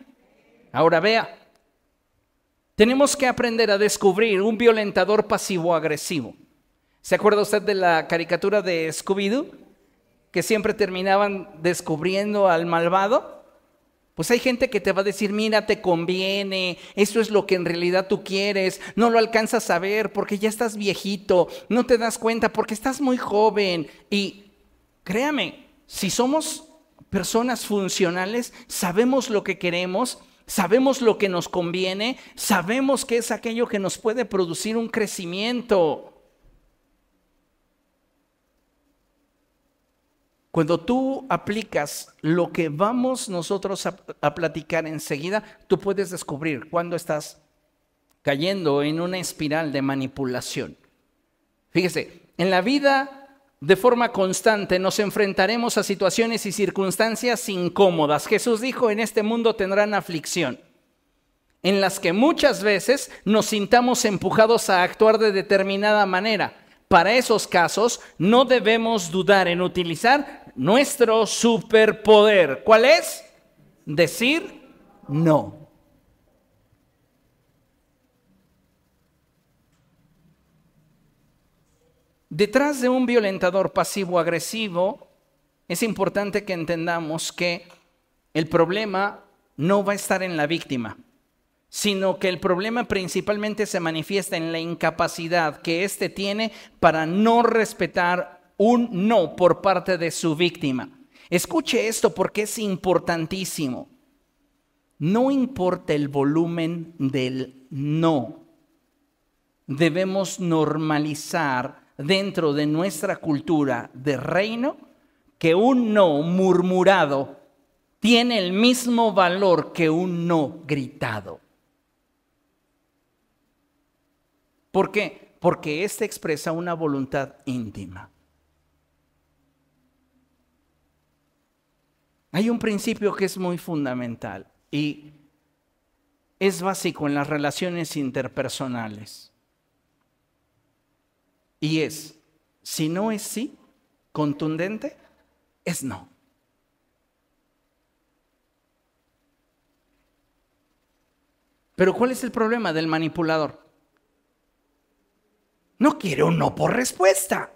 Ahora vea, tenemos que aprender a descubrir un violentador pasivo-agresivo. ¿Se acuerda usted de la caricatura de Scooby-Doo? Que siempre terminaban descubriendo al malvado. Pues hay gente que te va a decir, mira, te conviene, eso es lo que en realidad tú quieres, no lo alcanzas a ver porque ya estás viejito, no te das cuenta porque estás muy joven. Y créame, si somos personas funcionales, sabemos lo que queremos, sabemos lo que nos conviene, sabemos que es aquello que nos puede producir un crecimiento. Cuando tú aplicas lo que vamos nosotros a platicar enseguida, tú puedes descubrir cuándo estás cayendo en una espiral de manipulación. Fíjese, en la vida de forma constante nos enfrentaremos a situaciones y circunstancias incómodas. Jesús dijo, en este mundo tendrán aflicción, en las que muchas veces nos sintamos empujados a actuar de determinada manera. Para esos casos no debemos dudar en utilizar nuestro superpoder. ¿Cuál es? Decir no. Detrás de un violentador pasivo-agresivo es importante que entendamos que el problema no va a estar en la víctima, sino que el problema principalmente se manifiesta en la incapacidad que éste tiene para no respetar un no por parte de su víctima. Escuche esto porque es importantísimo. No importa el volumen del no, debemos normalizar dentro de nuestra cultura de reino que un no murmurado tiene el mismo valor que un no gritado. ¿Por qué? Porque éste expresa una voluntad íntima. Hay un principio que es muy fundamental y es básico en las relaciones interpersonales. Y es, si no es sí, contundente, es no. Pero ¿cuál es el problema del manipulador? No quiere un no por respuesta.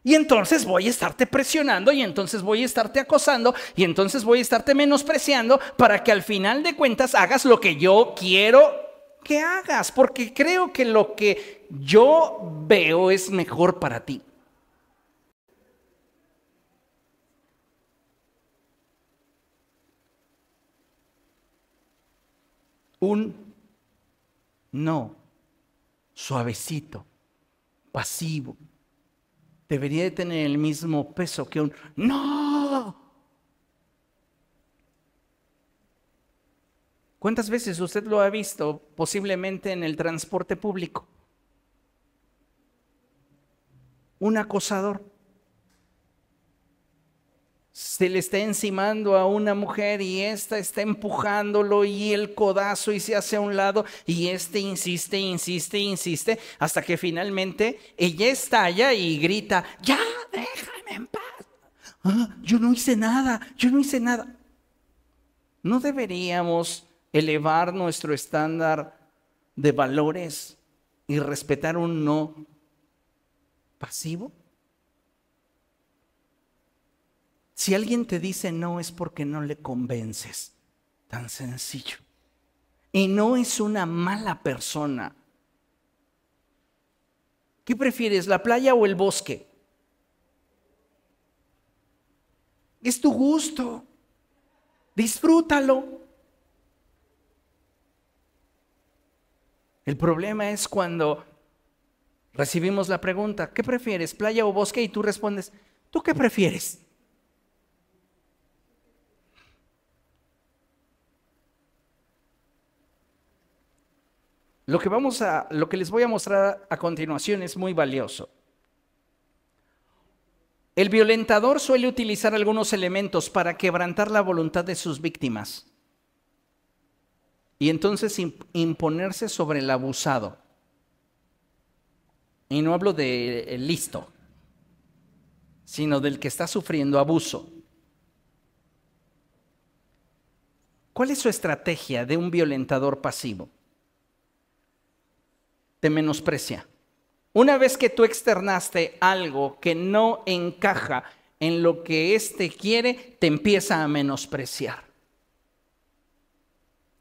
Y entonces voy a estarte presionando, y entonces voy a estarte acosando, y entonces voy a estarte menospreciando para que al final de cuentas hagas lo que yo quiero que hagas, porque creo que lo que yo veo es mejor para ti. Un no suavecito, pasivo, debería de tener el mismo peso que un no. ¿Cuántas veces usted lo ha visto posiblemente en el transporte público? Un acosador se le está encimando a una mujer y ésta está empujándolo y el codazo y se hace a un lado y este insiste, insiste, insiste hasta que finalmente ella estalla y grita, ya, déjame en paz. Yo no hice nada, yo no hice nada. ¿No deberíamos elevar nuestro estándar de valores y respetar un no pasivo? Si alguien te dice no es porque no le convences, tan sencillo. Y no es una mala persona. ¿Qué prefieres, la playa o el bosque? Es tu gusto, disfrútalo. El problema es cuando recibimos la pregunta, ¿qué prefieres, playa o bosque? Y tú respondes, ¿tú qué prefieres? Lo que les voy a mostrar a continuación es muy valioso. El violentador suele utilizar algunos elementos para quebrantar la voluntad de sus víctimas y entonces imponerse sobre el abusado. Y no hablo de listo, sino del que está sufriendo abuso. ¿Cuál es su estrategia de un violentador pasivo? Te menosprecia. Una vez que tú externaste algo que no encaja en lo que éste quiere, te empieza a menospreciar.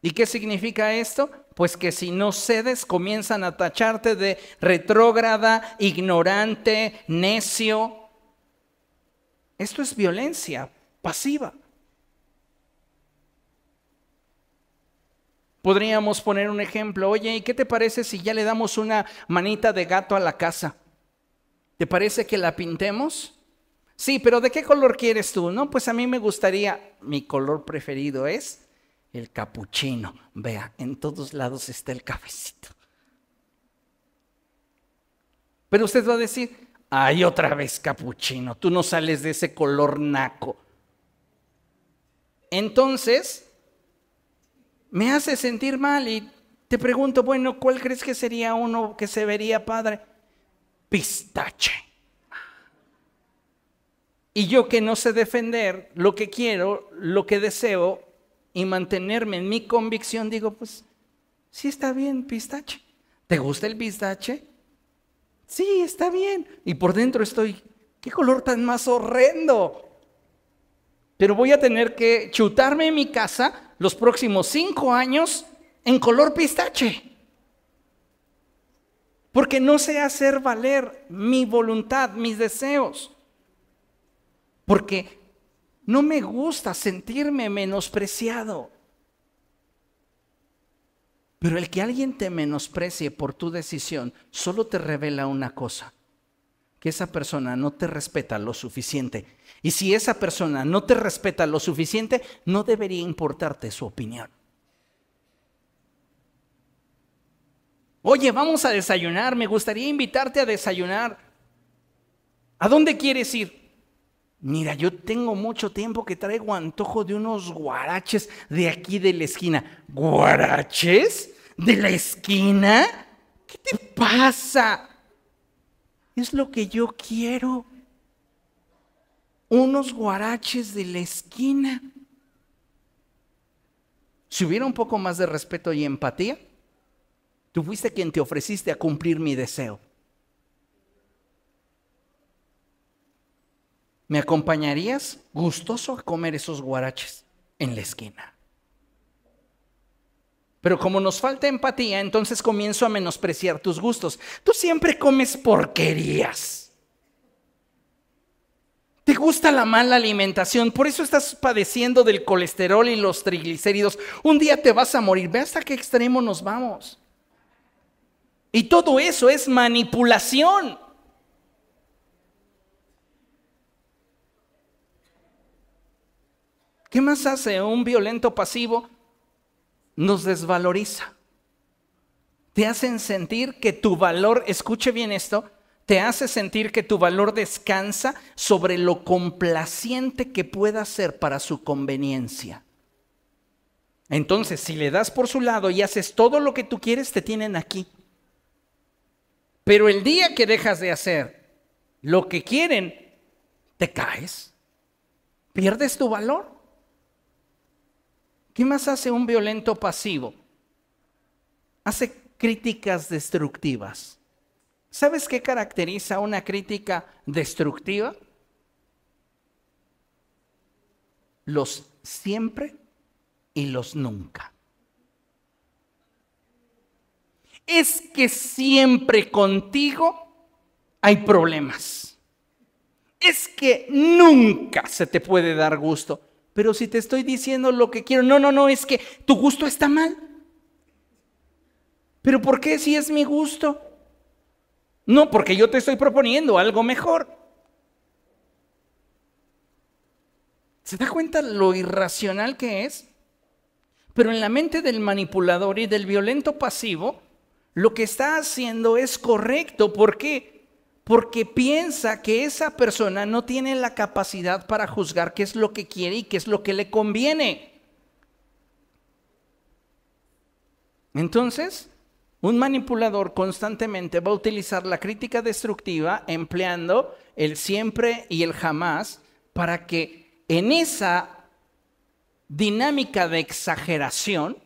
¿Y qué significa esto? Pues que si no cedes, comienzan a tacharte de retrógrada, ignorante, necio. Esto es violencia pasiva. Podríamos poner un ejemplo. Oye, ¿y qué te parece si ya le damos una manita de gato a la casa? ¿Te parece que la pintemos? Sí, pero ¿de qué color quieres tú? No, pues a mí me gustaría, mi color preferido es el capuchino. Vea, en todos lados está el cafecito. Pero usted va a decir, ay, otra vez capuchino, tú no sales de ese color naco. Entonces, me hace sentir mal y te pregunto, bueno, ¿cuál crees que sería uno que se vería padre? Pistache. Y yo que no sé defender lo que quiero, lo que deseo y mantenerme en mi convicción, digo, pues sí está bien, pistache. ¿Te gusta el pistache? Sí, está bien. Y por dentro estoy, ¿qué color tan más horrendo? Pero voy a tener que chutarme en mi casa los próximos 5 años en color pistache. Porque no sé hacer valer mi voluntad, mis deseos. Porque no me gusta sentirme menospreciado. Pero el que alguien te menosprecie por tu decisión solo te revela una cosa: que esa persona no te respeta lo suficiente. Y si esa persona no te respeta lo suficiente, no debería importarte su opinión. Oye, vamos a desayunar, me gustaría invitarte a desayunar. ¿A dónde quieres ir? Mira, yo tengo mucho tiempo que traigo antojo de unos guaraches de aquí de la esquina. ¿Guaraches? ¿De la esquina? ¿Qué te pasa? Es lo que yo quiero. Unos guaraches de la esquina. Si hubiera un poco más de respeto y empatía, tú fuiste quien te ofreciste a cumplir mi deseo. ¿Me acompañarías gustoso a comer esos guaraches en la esquina? Pero como nos falta empatía, entonces comienzo a menospreciar tus gustos. Tú siempre comes porquerías. Te gusta la mala alimentación, por eso estás padeciendo del colesterol y los triglicéridos. Un día te vas a morir. Ve hasta qué extremo nos vamos. Y todo eso es manipulación. ¿Qué más hace un violento pasivo? Nos desvaloriza. Te hacen sentir que tu valor, escuche bien esto, te hace sentir que tu valor descansa sobre lo complaciente que pueda ser para su conveniencia. Entonces, si le das por su lado y haces todo lo que tú quieres, te tienen aquí. Pero el día que dejas de hacer lo que quieren, te caes. Pierdes tu valor. ¿Qué más hace un violento pasivo? Hace críticas destructivas. ¿Sabes qué caracteriza una crítica destructiva? Los siempre y los nunca. Es que siempre contigo hay problemas. Es que nunca se te puede dar gusto. Pero si te estoy diciendo lo que quiero, no, es que tu gusto está mal. ¿Pero por qué si es mi gusto? No, porque yo te estoy proponiendo algo mejor. ¿Se da cuenta lo irracional que es? Pero en la mente del manipulador y del violento pasivo, lo que está haciendo es correcto. ¿Por qué? Porque piensa que esa persona no tiene la capacidad para juzgar qué es lo que quiere y qué es lo que le conviene. Entonces, un manipulador constantemente va a utilizar la crítica destructiva empleando el siempre y el jamás para que en esa dinámica de exageración,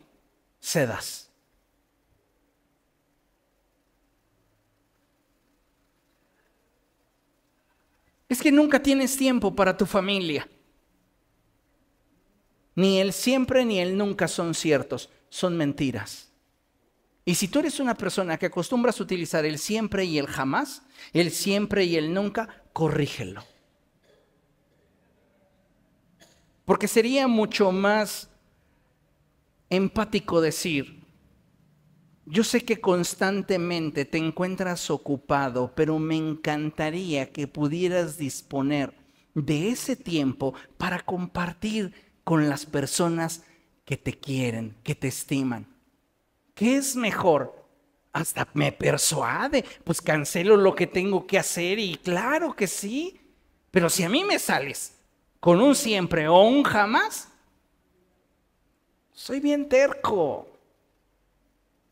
cedas. Es que nunca tienes tiempo para tu familia. Ni el siempre ni el nunca son ciertos, son mentiras. Y si tú eres una persona que acostumbras a utilizar el siempre y el jamás, el siempre y el nunca, corrígelo. Porque sería mucho más empático decir, yo sé que constantemente te encuentras ocupado, pero me encantaría que pudieras disponer de ese tiempo para compartir con las personas que te quieren, que te estiman. ¿Qué es mejor? Hasta me persuade, pues cancelo lo que tengo que hacer y claro que sí, pero si a mí me sales con un siempre o un jamás, soy bien terco.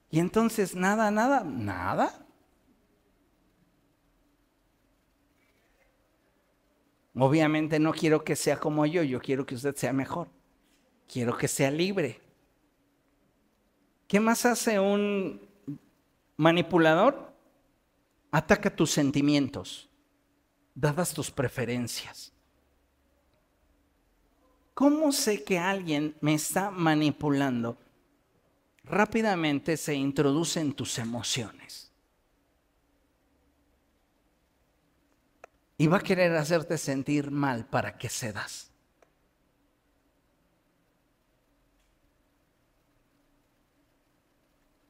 Y entonces nada. Obviamente no quiero que sea como yo quiero que usted sea mejor. Quiero que sea libre. ¿Qué más hace un manipulador? Ataca tus sentimientos, dadas tus preferencias. ¿Cómo sé que alguien me está manipulando? Rápidamente se introduce en tus emociones. Y va a querer hacerte sentir mal para que cedas.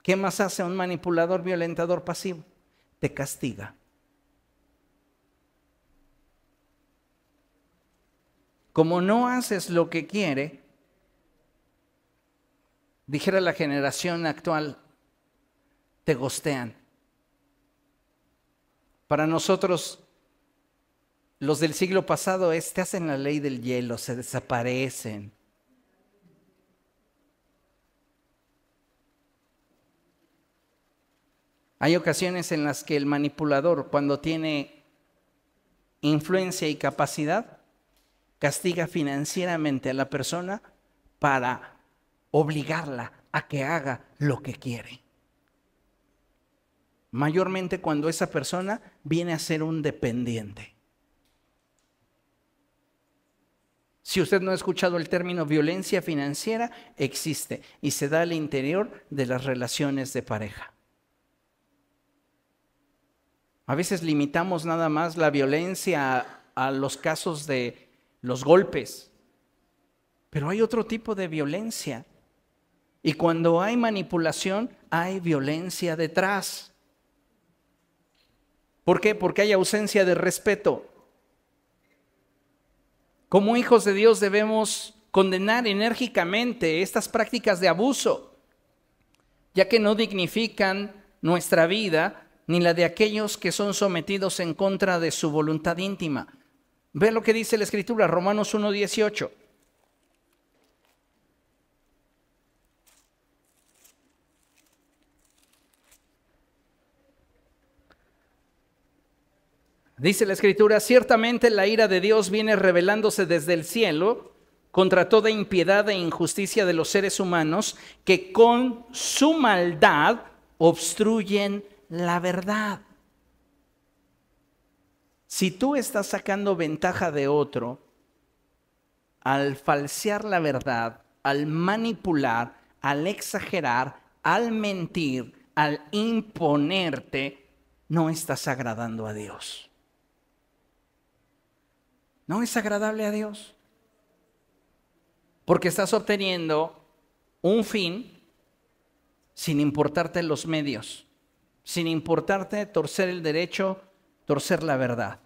¿Qué más hace un manipulador violentador pasivo? Te castiga. Como no haces lo que quiere, dijera la generación actual, te ghostean. Para nosotros, los del siglo pasado, te hacen la ley del hielo, se desaparecen. Hay ocasiones en las que el manipulador, cuando tiene influencia y capacidad, castiga financieramente a la persona para obligarla a que haga lo que quiere. Mayormente cuando esa persona viene a ser un dependiente. Si usted no ha escuchado el término violencia financiera, existe y se da al interior de las relaciones de pareja. A veces limitamos nada más la violencia a los casos de los golpes, pero hay otro tipo de violencia. Y cuando hay manipulación, hay violencia detrás. ¿Por qué? Porque hay ausencia de respeto. Como hijos de Dios debemos condenar enérgicamente estas prácticas de abuso, ya que no dignifican nuestra vida ni la de aquellos que son sometidos en contra de su voluntad íntima. Ve lo que dice la Escritura, Romanos 1:18. Dice la Escritura, ciertamente la ira de Dios viene revelándose desde el cielo contra toda impiedad e injusticia de los seres humanos que con su maldad obstruyen la verdad. Si tú estás sacando ventaja de otro al falsear la verdad, al manipular, al exagerar, al mentir, al imponerte, no estás agradando a Dios. No es agradable a Dios. Porque estás obteniendo un fin sin importarte los medios, sin importarte torcer el derecho, torcer la verdad.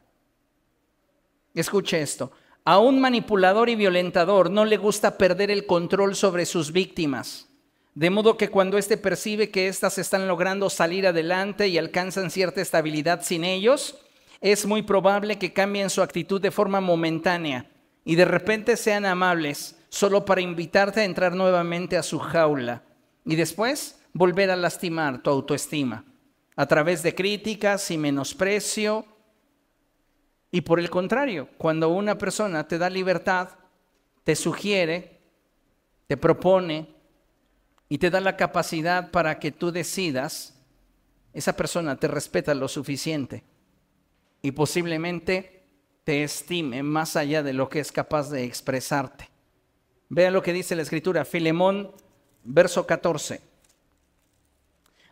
Escuche esto. A un manipulador y violentador no le gusta perder el control sobre sus víctimas. De modo que cuando éste percibe que éstas están logrando salir adelante y alcanzan cierta estabilidad sin ellos, es muy probable que cambien su actitud de forma momentánea y de repente sean amables solo para invitarte a entrar nuevamente a su jaula y después volver a lastimar tu autoestima a través de críticas y menosprecio. Y por el contrario, cuando una persona te da libertad, te sugiere te propone y te da la capacidad para que tú decidas, esa persona te respeta lo suficiente y posiblemente te estime más allá de lo que es capaz de expresarte. Vea lo que dice la Escritura, Filemón, verso 14.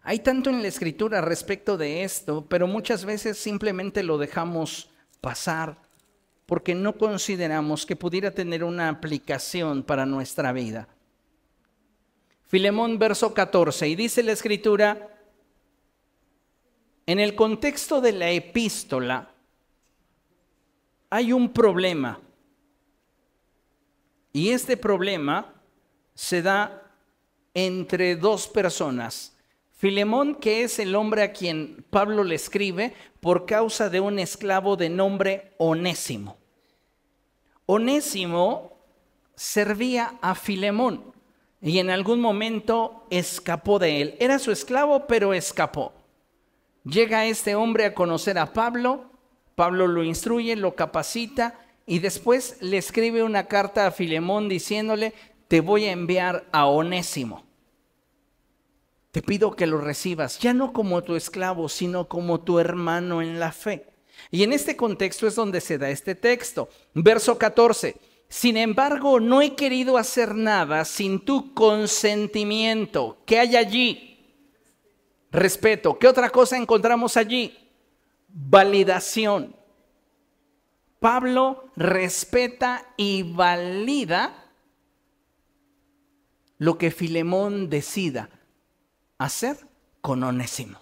Hay tanto en la Escritura respecto de esto, pero muchas veces simplemente lo dejamos pasar porque no consideramos que pudiera tener una aplicación para nuestra vida. Filemón, verso 14, y dice la Escritura, en el contexto de la epístola hay un problema, y este problema se da entre dos personas. Filemón, que es el hombre a quien Pablo le escribe por causa de un esclavo de nombre Onésimo. Onésimo servía a Filemón y en algún momento escapó de él. Era su esclavo, pero escapó. Llega este hombre a conocer a Pablo, Pablo lo instruye, lo capacita y después le escribe una carta a Filemón diciéndole, te voy a enviar a Onésimo. Te pido que lo recibas, ya no como tu esclavo, sino como tu hermano en la fe. Y en este contexto es donde se da este texto. Verso 14. Sin embargo, no he querido hacer nada sin tu consentimiento. ¿Qué hay allí? Respeto. ¿Qué otra cosa encontramos allí? Validación. Pablo respeta y valida lo que Filemón decida hacer con Onésimo.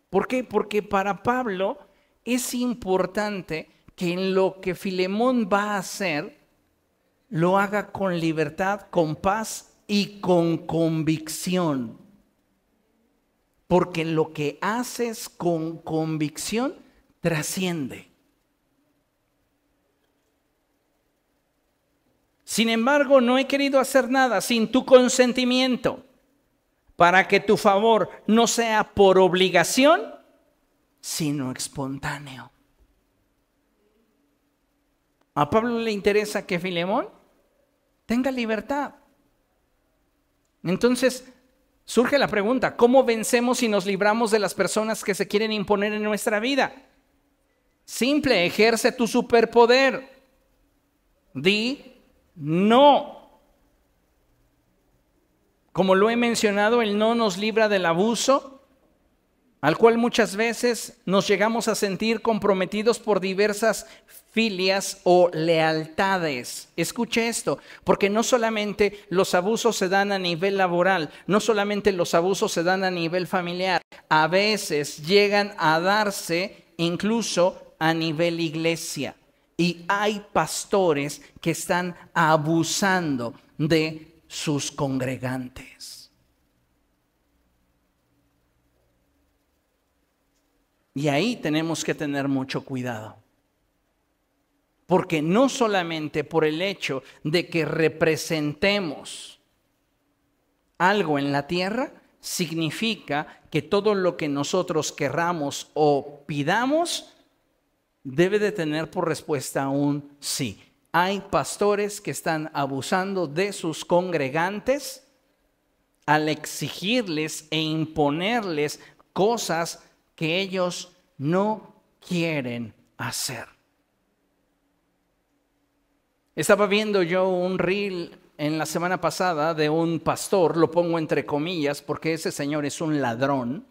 ¿Por qué? Porque para Pablo es importante que en lo que Filemón va a hacer, lo haga con libertad, con paz y con convicción. Porque lo que haces con convicción trasciende. Sin embargo, no he querido hacer nada sin tu consentimiento, para que tu favor no sea por obligación, sino espontáneo. A Pablo le interesa que Filemón tenga libertad. Entonces, surge la pregunta, ¿cómo vencemos y nos libramos de las personas que se quieren imponer en nuestra vida? Simple, ejerce tu superpoder. Di no. Como lo he mencionado, el no nos libra del abuso, al cual muchas veces nos llegamos a sentir comprometidos por diversas filias o lealtades. Escuche esto, porque no solamente los abusos se dan a nivel laboral, no solamente los abusos se dan a nivel familiar, a veces llegan a darse incluso a nivel iglesia. Y hay pastores que están abusando de sus congregantes. Y ahí tenemos que tener mucho cuidado. Porque no solamente por el hecho de que representemos algo en la tierra, significa que todo lo que nosotros querramos o pidamos debe de tener por respuesta un sí. Hay pastores que están abusando de sus congregantes al exigirles e imponerles cosas que ellos no quieren hacer. Estaba viendo yo un reel en la semana pasada de un pastor, lo pongo entre comillas porque ese señor es un ladrón,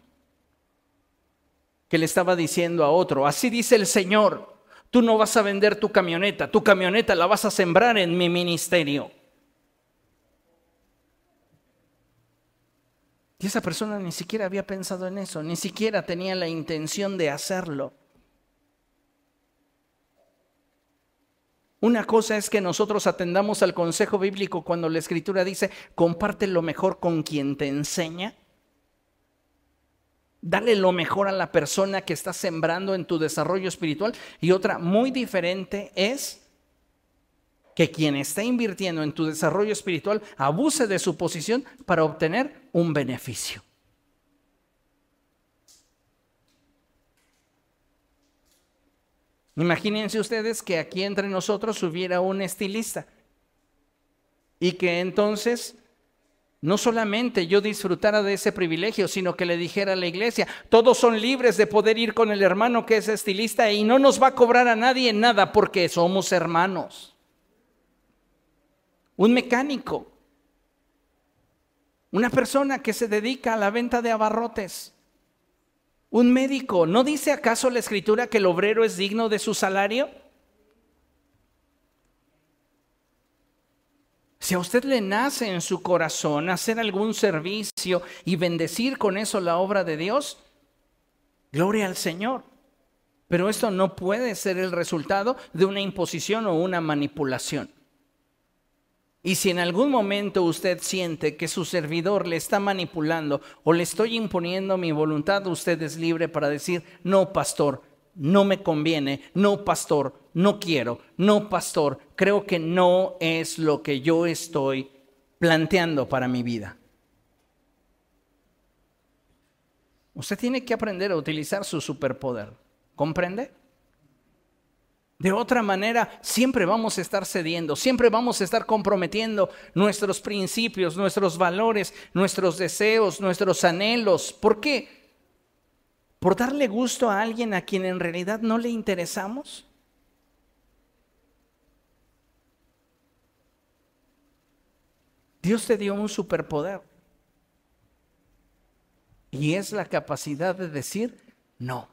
que le estaba diciendo a otro, así dice el Señor, tú no vas a vender tu camioneta la vas a sembrar en mi ministerio. Y esa persona ni siquiera había pensado en eso, ni siquiera tenía la intención de hacerlo. Una cosa es que nosotros atendamos al consejo bíblico cuando la Escritura dice, comparte lo mejor con quien te enseña. Dale lo mejor a la persona que está sembrando en tu desarrollo espiritual. Y otra muy diferente es que quien está invirtiendo en tu desarrollo espiritual abuse de su posición para obtener un beneficio. Imagínense ustedes que aquí entre nosotros hubiera un estilista Y que entonces no solamente yo disfrutara de ese privilegio, sino que le dijera a la iglesia, todos son libres de poder ir con el hermano que es estilista y no nos va a cobrar a nadie nada porque somos hermanos. Un mecánico, una persona que se dedica a la venta de abarrotes, un médico. ¿No dice acaso la Escritura que el obrero es digno de su salario? Si a usted le nace en su corazón hacer algún servicio y bendecir con eso la obra de Dios, gloria al Señor. Pero esto no puede ser el resultado de una imposición o una manipulación. Y si en algún momento usted siente que su servidor le está manipulando o le estoy imponiendo mi voluntad, usted es libre para decir, no, pastor, no me conviene, no, pastor, no quiero, no, pastor, creo que no es lo que yo estoy planteando para mi vida. Usted tiene que aprender a utilizar su superpoder, ¿comprende? De otra manera, siempre vamos a estar cediendo, siempre vamos a estar comprometiendo nuestros principios, nuestros valores, nuestros deseos, nuestros anhelos. ¿Por qué? ¿Por darle gusto a alguien a quien en realidad no le interesamos? Dios te dio un superpoder y es la capacidad de decir no.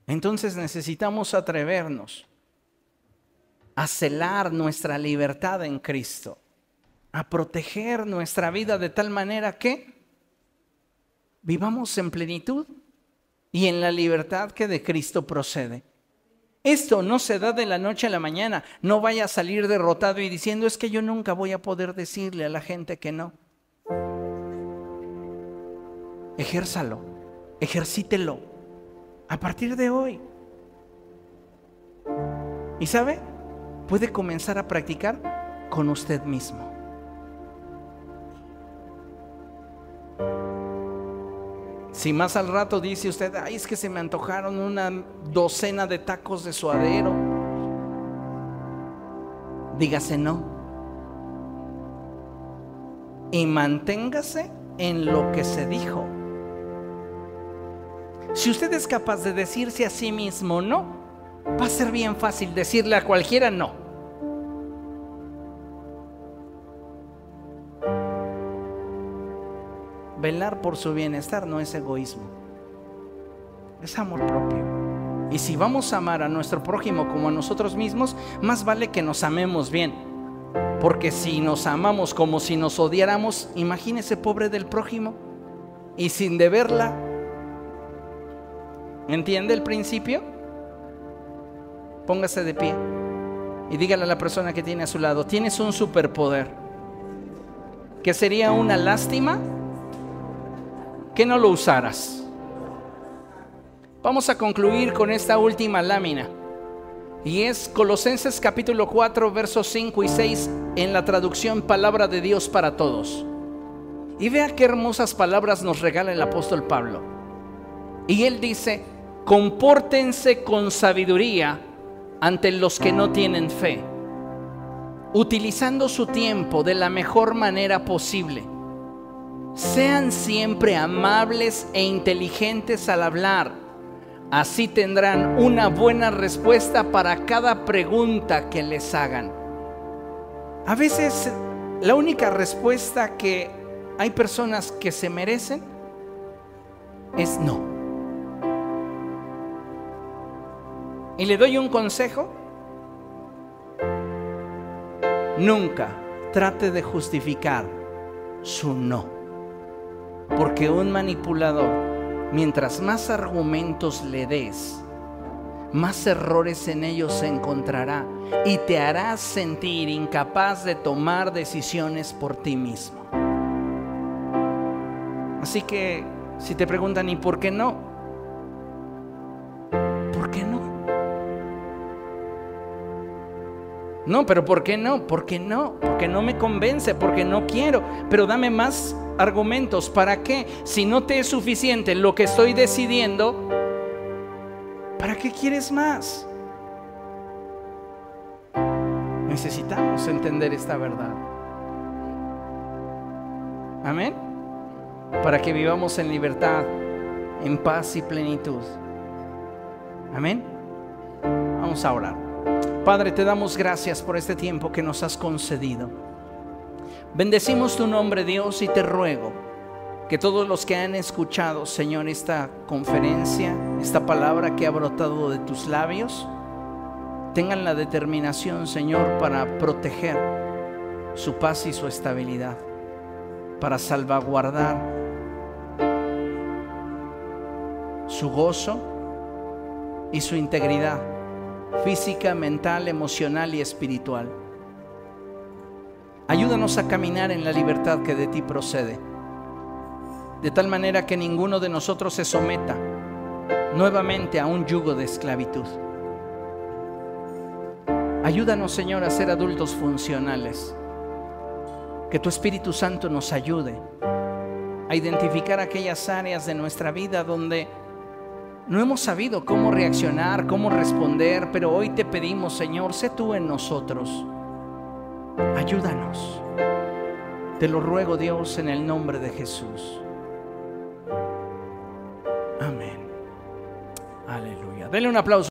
Entonces necesitamos atrevernos a celar nuestra libertad en Cristo, a proteger nuestra vida de tal manera que vivamos en plenitud y en la libertad que de Cristo procede. Esto no se da de la noche a la mañana. No vaya a salir derrotado y diciendo, es que yo nunca voy a poder decirle a la gente que no. Ejérzalo, ejercítelo a partir de hoy. ¿Y sabe? Puede comenzar a practicar con usted mismo. Si más al rato dice usted, ay, es que se me antojaron una docena de tacos de suadero, dígase no. Y manténgase en lo que se dijo. Si usted es capaz de decirse a sí mismo no, va a ser bien fácil decirle a cualquiera no. Velar por su bienestar no es egoísmo, es amor propio. Y si vamos a amar a nuestro prójimo como a nosotros mismos, más vale que nos amemos bien. Porque si nos amamos como si nos odiáramos, imagínese pobre del prójimo y sin deberla. ¿Entiende el principio? Póngase de pie y dígale a la persona que tiene a su lado, tienes un superpoder, que sería una lástima que no lo usaras. Vamos a concluir con esta última lámina y es Colosenses capítulo 4 versos 5 y 6 en la traducción Palabra de Dios para Todos. Y vea qué hermosas palabras nos regala el apóstol Pablo. Y él dice, compórtense con sabiduría ante los que no tienen fe, utilizando su tiempo de la mejor manera posible. Sean siempre amables e inteligentes al hablar. Así tendrán una buena respuesta para cada pregunta que les hagan. A veces la única respuesta que hay personas que se merecen es no. Y le doy un consejo: nunca trate de justificar su no. Porque un manipulador, mientras más argumentos le des, más errores en ellos se encontrará y te hará sentir incapaz de tomar decisiones por ti mismo. Así que si te preguntan ¿y por qué no? ¿Por qué no? No, pero ¿por qué no? ¿Por qué no? Porque no me convence, porque no quiero. Pero dame más argumentos. ¿Para qué? Si no te es suficiente lo que estoy decidiendo, ¿para qué quieres más? necesitamos entender esta verdad. Amén. Para que vivamos en libertad, en paz y plenitud. Amén. Vamos a orar. Padre, te damos gracias por este tiempo que nos has concedido. Bendecimos tu nombre, Dios, y te ruego que todos los que han escuchado, Señor, esta conferencia, esta palabra que ha brotado de tus labios, tengan la determinación, Señor, para proteger su paz y su estabilidad, para salvaguardar su gozo y su integridad física, mental, emocional y espiritual. Ayúdanos a caminar en la libertad que de ti procede, de tal manera que ninguno de nosotros se someta nuevamente a un yugo de esclavitud. Ayúdanos, Señor, a ser adultos funcionales. Que tu Espíritu Santo nos ayude a identificar aquellas áreas de nuestra vida donde no hemos sabido cómo reaccionar, cómo responder, pero hoy te pedimos, Señor, sé tú en nosotros. Ayúdanos. Te lo ruego, Dios, en el nombre de Jesús. Amén. Aleluya. Denle un aplauso.